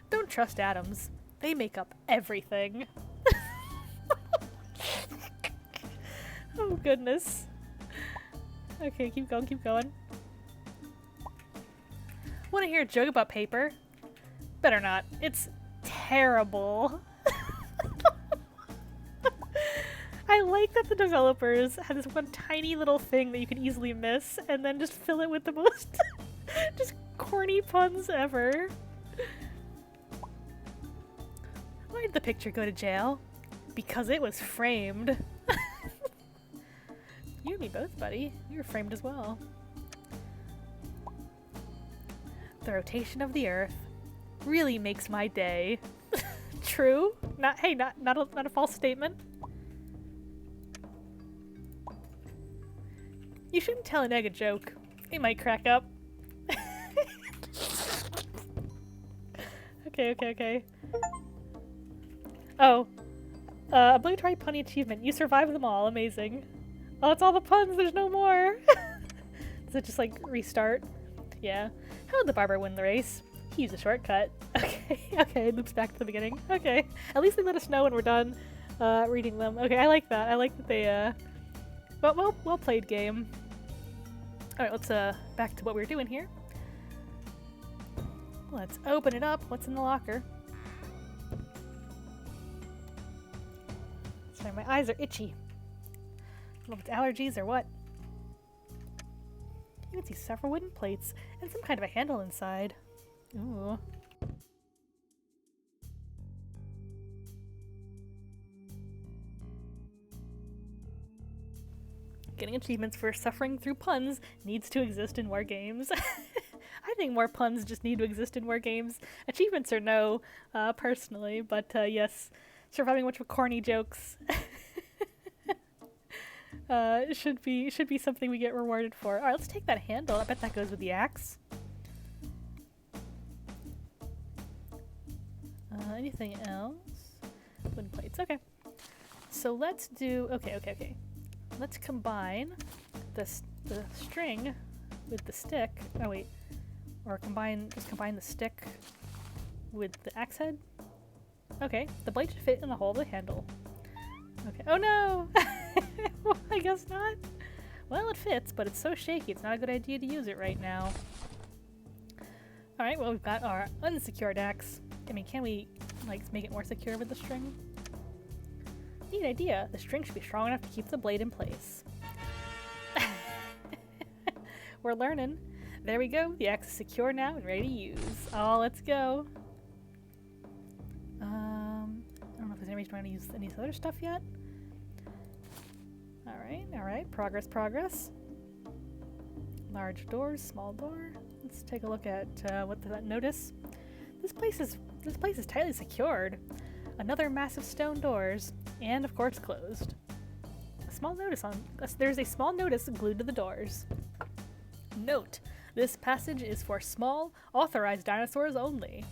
Don't trust atoms. They make up everything. Oh goodness. Okay, keep going, keep going. Want to hear a joke about paper? Better not. It's terrible. I like that the developers had this one tiny little thing that you could easily miss and then just fill it with the most just corny puns ever. Why did the picture go to jail? Because it was framed. You and me both, buddy. You were framed as well. The rotation of the Earth really makes my day. True. Not a false statement. You shouldn't tell an egg a joke. It might crack up. Okay. Oh. Obligatory punny achievement. You survived them all. Amazing. Oh, it's all the puns. There's no more. Does it just, like, restart? Yeah. How did the barber win the race? He used a shortcut. Okay, it loops back to the beginning. Okay. At least they let us know when we're done reading them. Okay, I like that. I like that they, well played game. Alright, let's, back to what we were doing here. Let's open it up. What's in the locker? Sorry, my eyes are itchy. I don't know if it's allergies or what. You can see several wooden plates and some kind of a handle inside. Ooh. Getting achievements for suffering through puns needs to exist in more games. I think more puns just need to exist in more games. Achievements or no, personally, but yes, surviving a bunch of corny jokes should be something we get rewarded for. All right, let's take that handle. I bet that goes with the axe. Anything else? Wooden plates. Okay. So let's do. Okay. Let's combine the string with the stick. Oh wait, or just combine the stick with the axe head. Okay, the blade should fit in the hole of the handle. Okay. Oh no! Well, I guess not. Well, it fits, but it's so shaky it's not a good idea to use it right now. Alright, well, we've got our unsecured axe. I mean, can we, like, make it more secure with the string? Neat idea. The string should be strong enough to keep the blade in place. We're learning. There we go. The axe is secure now and ready to use. Oh, let's go. I don't know if there's any reason I want to use any of this other stuff yet. Alright. Progress. Large doors, small door. Let's take a look at what does that notice. This place is tightly secured. Another massive stone doors, and of course closed. There's a small notice glued to the doors. Note: this passage is for small, authorized dinosaurs only.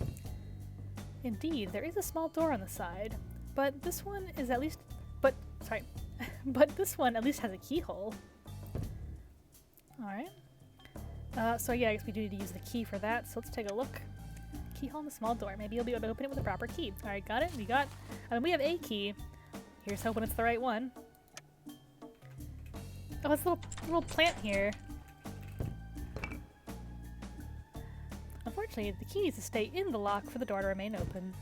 Indeed, there is a small door on the side, but this one is at least. But this one at least has a keyhole. All right. So yeah, I guess we do need to use the key for that. So let's take a look. Keyhole in the small door. Maybe you'll be able to open it with a proper key. All right, got it. We have a key. Here's hoping it's the right one. Oh, it's a little plant here. Unfortunately, the key needs to stay in the lock for the door to remain open.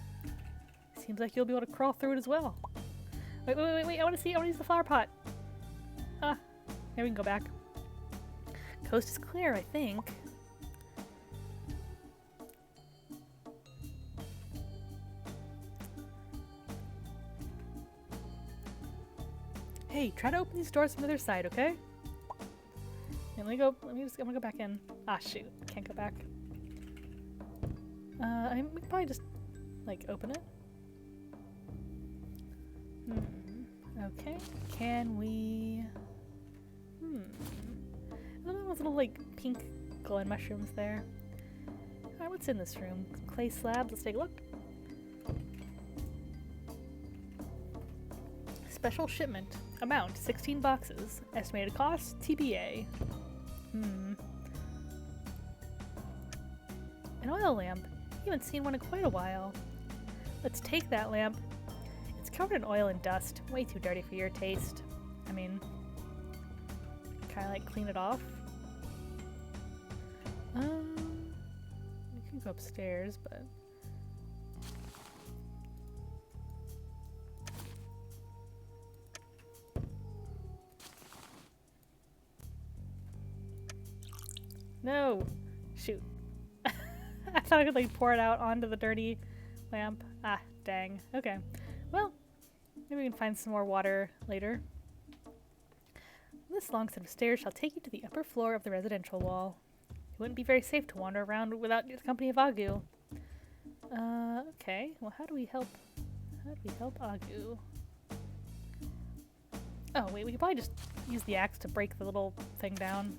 Seems like you'll be able to crawl through it as well. Wait, I want to use the flower pot. Ah, here we can go back. Coast is clear, I think. Hey, try to open these doors from the other side, okay? I'm gonna go back in. Ah, shoot. Can't go back. I mean, we can probably just, like, open it. Okay. Can we... I don't know those little, like, pink glowing mushrooms there. Alright, what's in this room? Some clay slabs. Let's take a look. Special shipment. Amount, 16 boxes. Estimated cost, TBA. An oil lamp. You haven't seen one in quite a while. Let's take that lamp. It's covered in oil and dust. Way too dirty for your taste. I mean, kind of like clean it off. We can go upstairs, but... No! Shoot. I thought I could like pour it out onto the dirty lamp. Ah, dang. Okay. Well, maybe we can find some more water later. This long set of stairs shall take you to the upper floor of the residential wall. It wouldn't be very safe to wander around without the company of Agu. Okay. Well, how do we help Agu? Oh, wait, we could probably just use the axe to break the little thing down.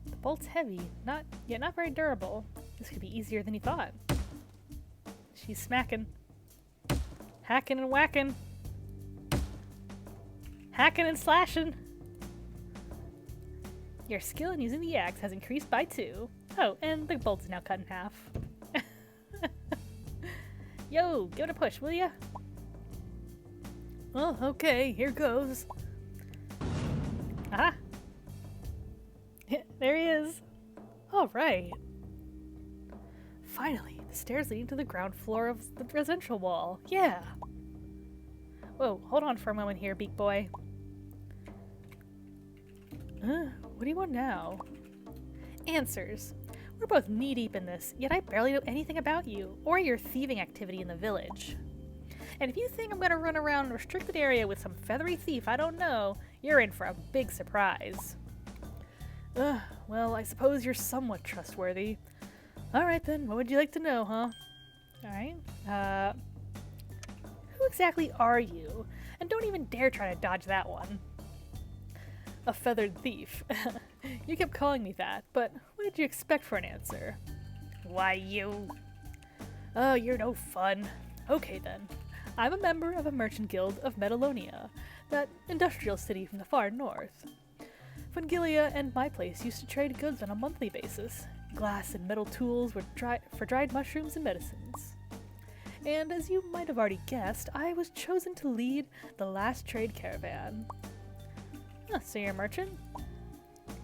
The bolt's heavy, not very durable. This could be easier than you thought. She's smacking. Hacking and whacking. Hacking and slashing. Your skill in using the axe has increased by 2. Oh, and the bolt is now cut in half. Yo, give it a push, will ya? Well, okay, here goes. Ah! There he is. All right. Finally, the stairs leading to the ground floor of the residential wall. Yeah. Whoa, hold on for a moment here, beak boy. What do you want now? Answers. We're both knee-deep in this, yet I barely know anything about you, or your thieving activity in the village. And if you think I'm gonna run around a restricted area with some feathery thief I don't know, you're in for a big surprise. Well, I suppose you're somewhat trustworthy. Alright then, what would you like to know, huh? Alright, who exactly are you? And don't even dare try to dodge that one. A feathered thief. You kept calling me that, but what did you expect for an answer? Why, you... Oh, you're no fun. Okay then. I'm a member of a merchant guild of Metalonia, that industrial city from the far north. Fungilia and my place used to trade goods on a monthly basis. Glass and metal tools were for dried mushrooms and medicines. And as you might have already guessed, I was chosen to lead the last trade caravan. So you're a merchant?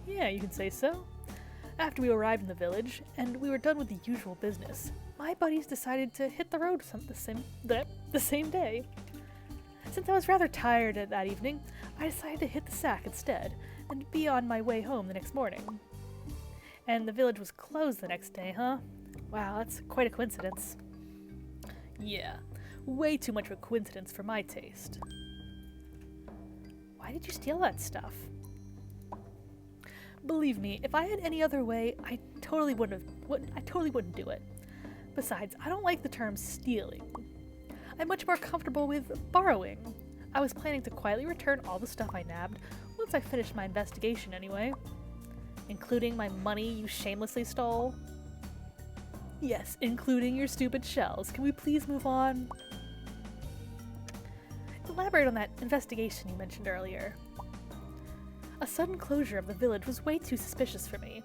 Yeah, you can say so. After we arrived in the village, and we were done with the usual business, my buddies decided to hit the road the same day. Since I was rather tired that evening, I decided to hit the sack instead, and be on my way home the next morning. And the village was closed the next day, huh? Wow, that's quite a coincidence. Yeah, way too much of a coincidence for my taste. Why did you steal that stuff? Believe me, if I had any other way, I totally wouldn't do it. Besides, I don't like the term stealing. I'm much more comfortable with borrowing. I was planning to quietly return all the stuff I nabbed once I finished my investigation anyway. Including my money you shamelessly stole? Yes, including your stupid shells. Can we please move on? Elaborate on that investigation you mentioned earlier. A sudden closure of the village was way too suspicious for me,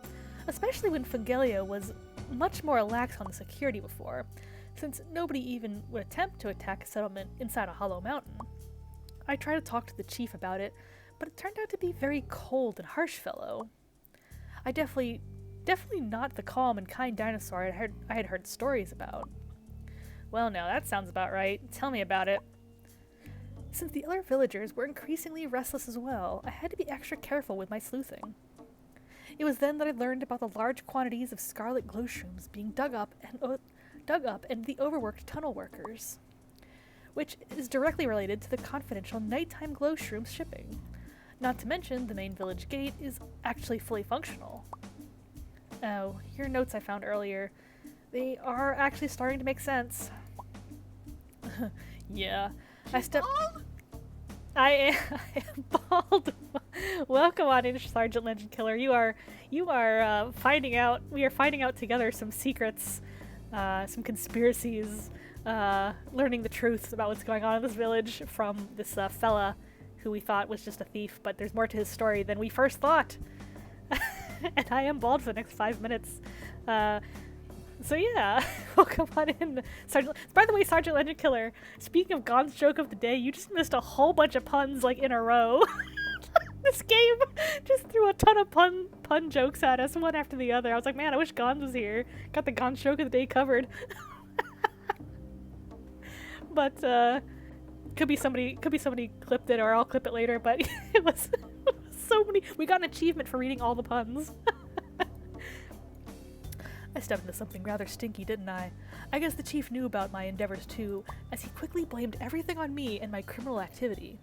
especially when Figelio was much more lax on the security before, since nobody even would attempt to attack a settlement inside a hollow mountain. I tried to talk to the chief about it, but it turned out to be a very cold and harsh fellow. I definitely not the calm and kind dinosaur I had heard stories about. Well, now that sounds about right. Tell me about it. Since the other villagers were increasingly restless as well, I had to be extra careful with my sleuthing. It was then that I learned about the large quantities of scarlet glow shrooms being dug up and the overworked tunnel workers, which is directly related to the confidential nighttime glow shrooms shipping. Not to mention, the main village gate is actually fully functional. Oh, your notes I found earlier. They are actually starting to make sense. Yeah. I am bald. Welcome on in, Sergeant Legend Killer. We are finding out together some secrets, some conspiracies, learning the truth about what's going on in this village from this fella who we thought was just a thief, but there's more to his story than we first thought. And I am bald for the next 5 minutes. So yeah, welcome on in, Sergeant. By the way, Sergeant Legend Killer, speaking of Gon's joke of the day, you just missed a whole bunch of puns like in a row. This game just threw a ton of pun jokes at us, one after the other. I was like, man, I wish Gon was here. Got the Gon joke of the day covered. But could be somebody clipped it, or I'll clip it later. But it was so many. We got an achievement for reading all the puns. I stepped into something rather stinky, didn't I? I guess the chief knew about my endeavors too, as he quickly blamed everything on me and my criminal activity.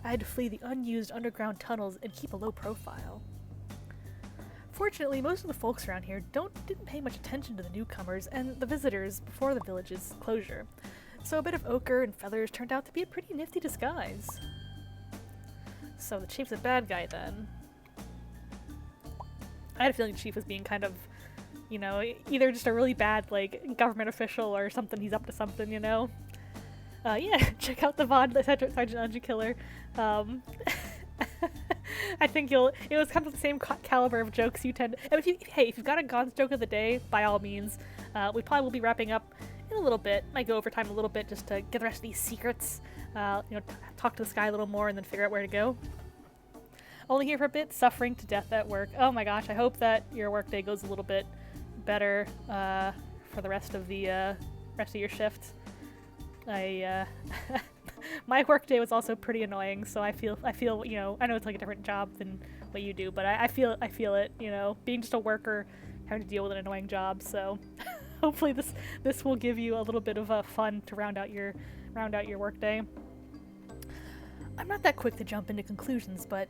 I had to flee the unused underground tunnels and keep a low profile. Fortunately, most of the folks around here didn't pay much attention to the newcomers and the visitors before the village's closure, so a bit of ochre and feathers turned out to be a pretty nifty disguise. So the chief's a bad guy then. I had a feeling the chief was being kind of, you know, either just a really bad, like, government official or something. He's up to something, you know? Yeah, check out the VOD, the Sergeant Legend Killer. I think it was kind of the same caliber of jokes you tend to, and if you've got a Gon's joke of the day, by all means, we probably will be wrapping up in a little bit. Might go over time a little bit just to get the rest of these secrets, you know, talk to this guy a little more and then figure out where to go. Only here for a bit, suffering to death at work. Oh my gosh, I hope that your workday goes a little bit better for the rest of your shift. My workday was also pretty annoying, so I feel, you know, I know it's like a different job than what you do, but I feel it, you know, being just a worker, having to deal with an annoying job. So hopefully this will give you a little bit of fun to round out your workday. I'm not that quick to jump into conclusions, but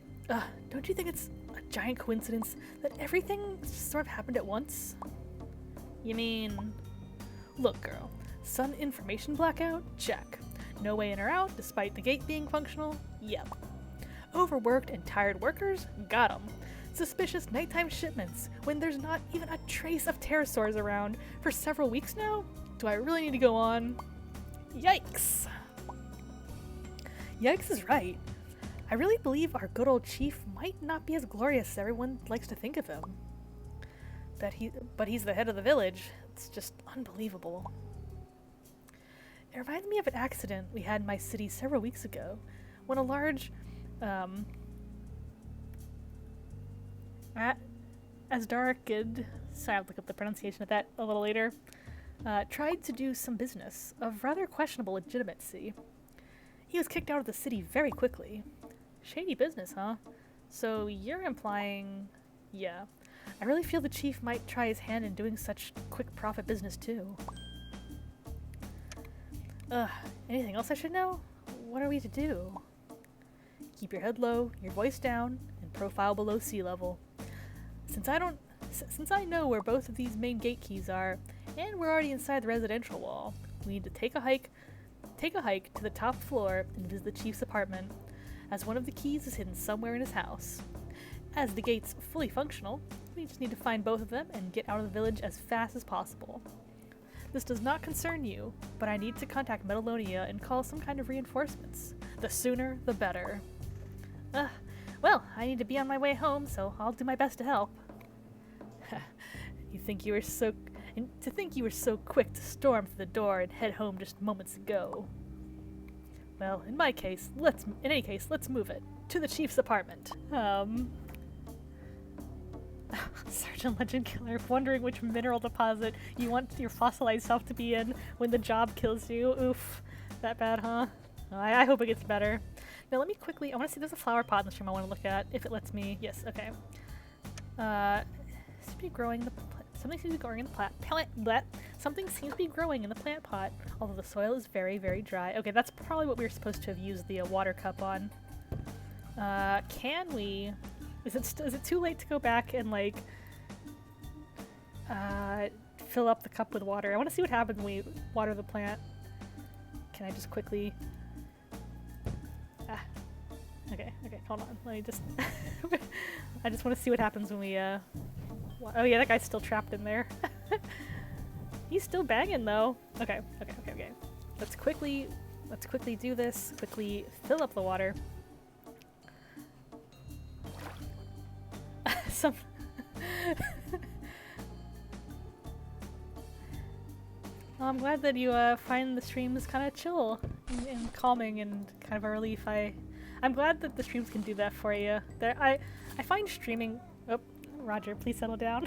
don't you think it's a giant coincidence that everything sort of happened at once? You mean, look, girl, sun information blackout? Check. No way in or out, despite the gate being functional? Yep. Overworked and tired workers? Got 'em. Suspicious nighttime shipments, when there's not even a trace of pterosaurs around for several weeks now? Do I really need to go on? Yikes. Yikes is right. I really believe our good old chief might not be as glorious as everyone likes to think of him. But he's the head of the village. It's just unbelievable. It reminds me of an accident we had in my city several weeks ago, when a large, Asdarkid, sorry, I'll look up the pronunciation of that a little later, tried to do some business of rather questionable legitimacy. He was kicked out of the city very quickly. Shady business, huh? So you're implying... Yeah. I really feel the chief might try his hand in doing such quick profit business too. Anything else I should know? What are we to do? Keep your head low, your voice down, and profile below sea level. Since I know where both of these main gate keys are, and we're already inside the residential wall, we need to take a hike to the top floor and visit the chief's apartment, as one of the keys is hidden somewhere in his house. As the gate's fully functional, we just need to find both of them and get out of the village as fast as possible. This does not concern you, but I need to contact Metalonia and call some kind of reinforcements. The sooner, the better. Well, I need to be on my way home, so I'll do my best to help. To think you were so quick to storm through the door and head home just moments ago. Well, in any case, let's move it to the chief's apartment. Sergeant Legend Killer, wondering which mineral deposit you want your fossilized self to be in when the job kills you. Oof, that bad, huh? I hope it gets better. Now let me quickly, I want to see, there's a flower pot in the stream I want to look at, if it lets me. Yes, okay. Seems to be growing something seems to be growing in the plant. Something seems to be growing in the plant pot, although the soil is very, very dry. Okay, that's probably what we were supposed to have used the water cup on. Can we? Is it too late to go back and like fill up the cup with water? I want to see what happens when we water the plant. Can I just quickly? Okay, hold on. Let me just. I just want to see what happens when we. Oh yeah, that guy's still trapped in there. He's still banging though. Okay. Let's quickly do this. Quickly fill up the water. I'm glad that you find the streams kind of chill and calming and kind of a relief. I'm glad that the streams can do that for you. I find streaming. Oh, Roger, please settle down.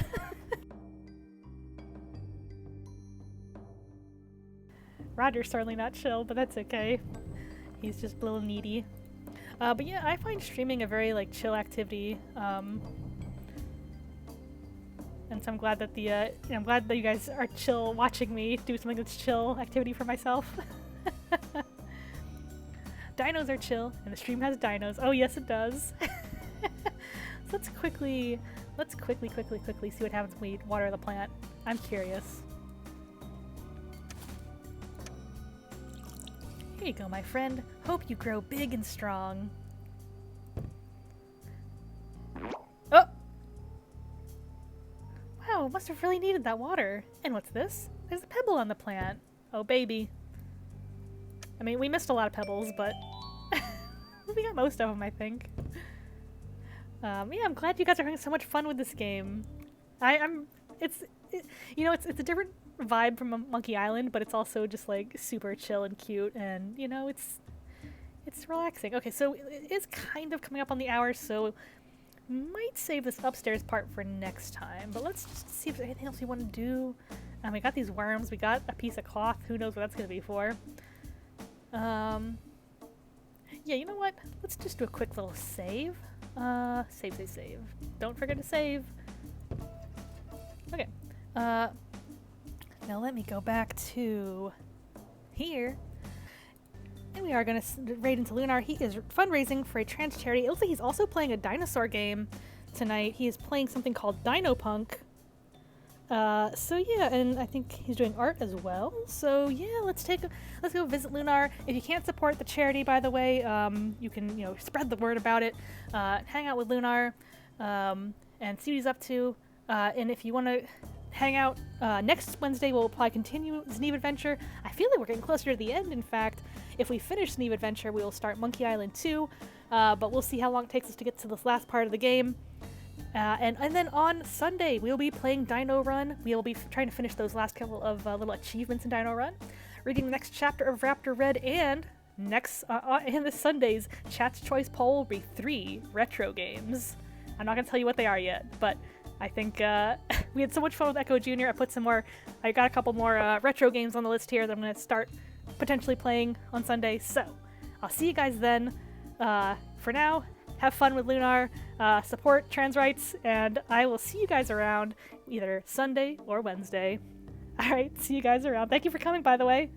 Roger's certainly not chill, but that's okay. He's just a little needy. But yeah, I find streaming a very like chill activity. And so I'm glad that I'm glad that you guys are chill watching me do something that's chill activity for myself. Dinos are chill, and the stream has dinos. Oh yes, it does. So let's quickly see what happens when we water the plant. I'm curious. Here you go, my friend. Hope you grow big and strong. Oh! Wow, must have really needed that water. And what's this? There's a pebble on the plant. Oh, baby. I mean, we missed a lot of pebbles, but we got most of them, I think. Yeah, I'm glad you guys are having so much fun with this game. It's a different vibe from Monkey Island, but it's also just like super chill and cute, and you know, it's relaxing. Okay, so it is kind of coming up on the hour, so might save this upstairs part for next time, but let's just see if there's anything else we want to do. We got these worms, we got a piece of cloth, who knows what that's going to be for. Yeah, you know what? Let's just do a quick little save. Save. Don't forget to save. Okay. Now let me go back to here. And we are going to raid into Lunar. He is fundraising for a trans charity. It looks like he's also playing a dinosaur game tonight. He is playing something called Dino Punk. So yeah, and I think he's doing art as well. So yeah, let's go visit Lunar. If you can't support the charity, by the way, you can, spread the word about it. Hang out with Lunar, and see what he's up to. And if you want to hang out, next Wednesday we'll probably continue Zniw Adventure. I feel like we're getting closer to the end, in fact. If we finish Zniw Adventure, we will start Monkey Island 2, but we'll see how long it takes us to get to this last part of the game. And then on Sunday, we'll be playing Dino Run. We'll be trying to finish those last couple of little achievements in Dino Run. reading the next chapter of Raptor Red, and and this Sunday's Chat's Choice poll will be 3 retro games. I'm not going to tell you what they are yet, but I think we had so much fun with Echo Jr. I got a couple more retro games on the list here that I'm going to start potentially playing on Sunday, so I'll see you guys then. For now, have fun with Lunar, support trans rights, and I will see you guys around either Sunday or Wednesday. Alright, see you guys around. Thank you for coming, by the way.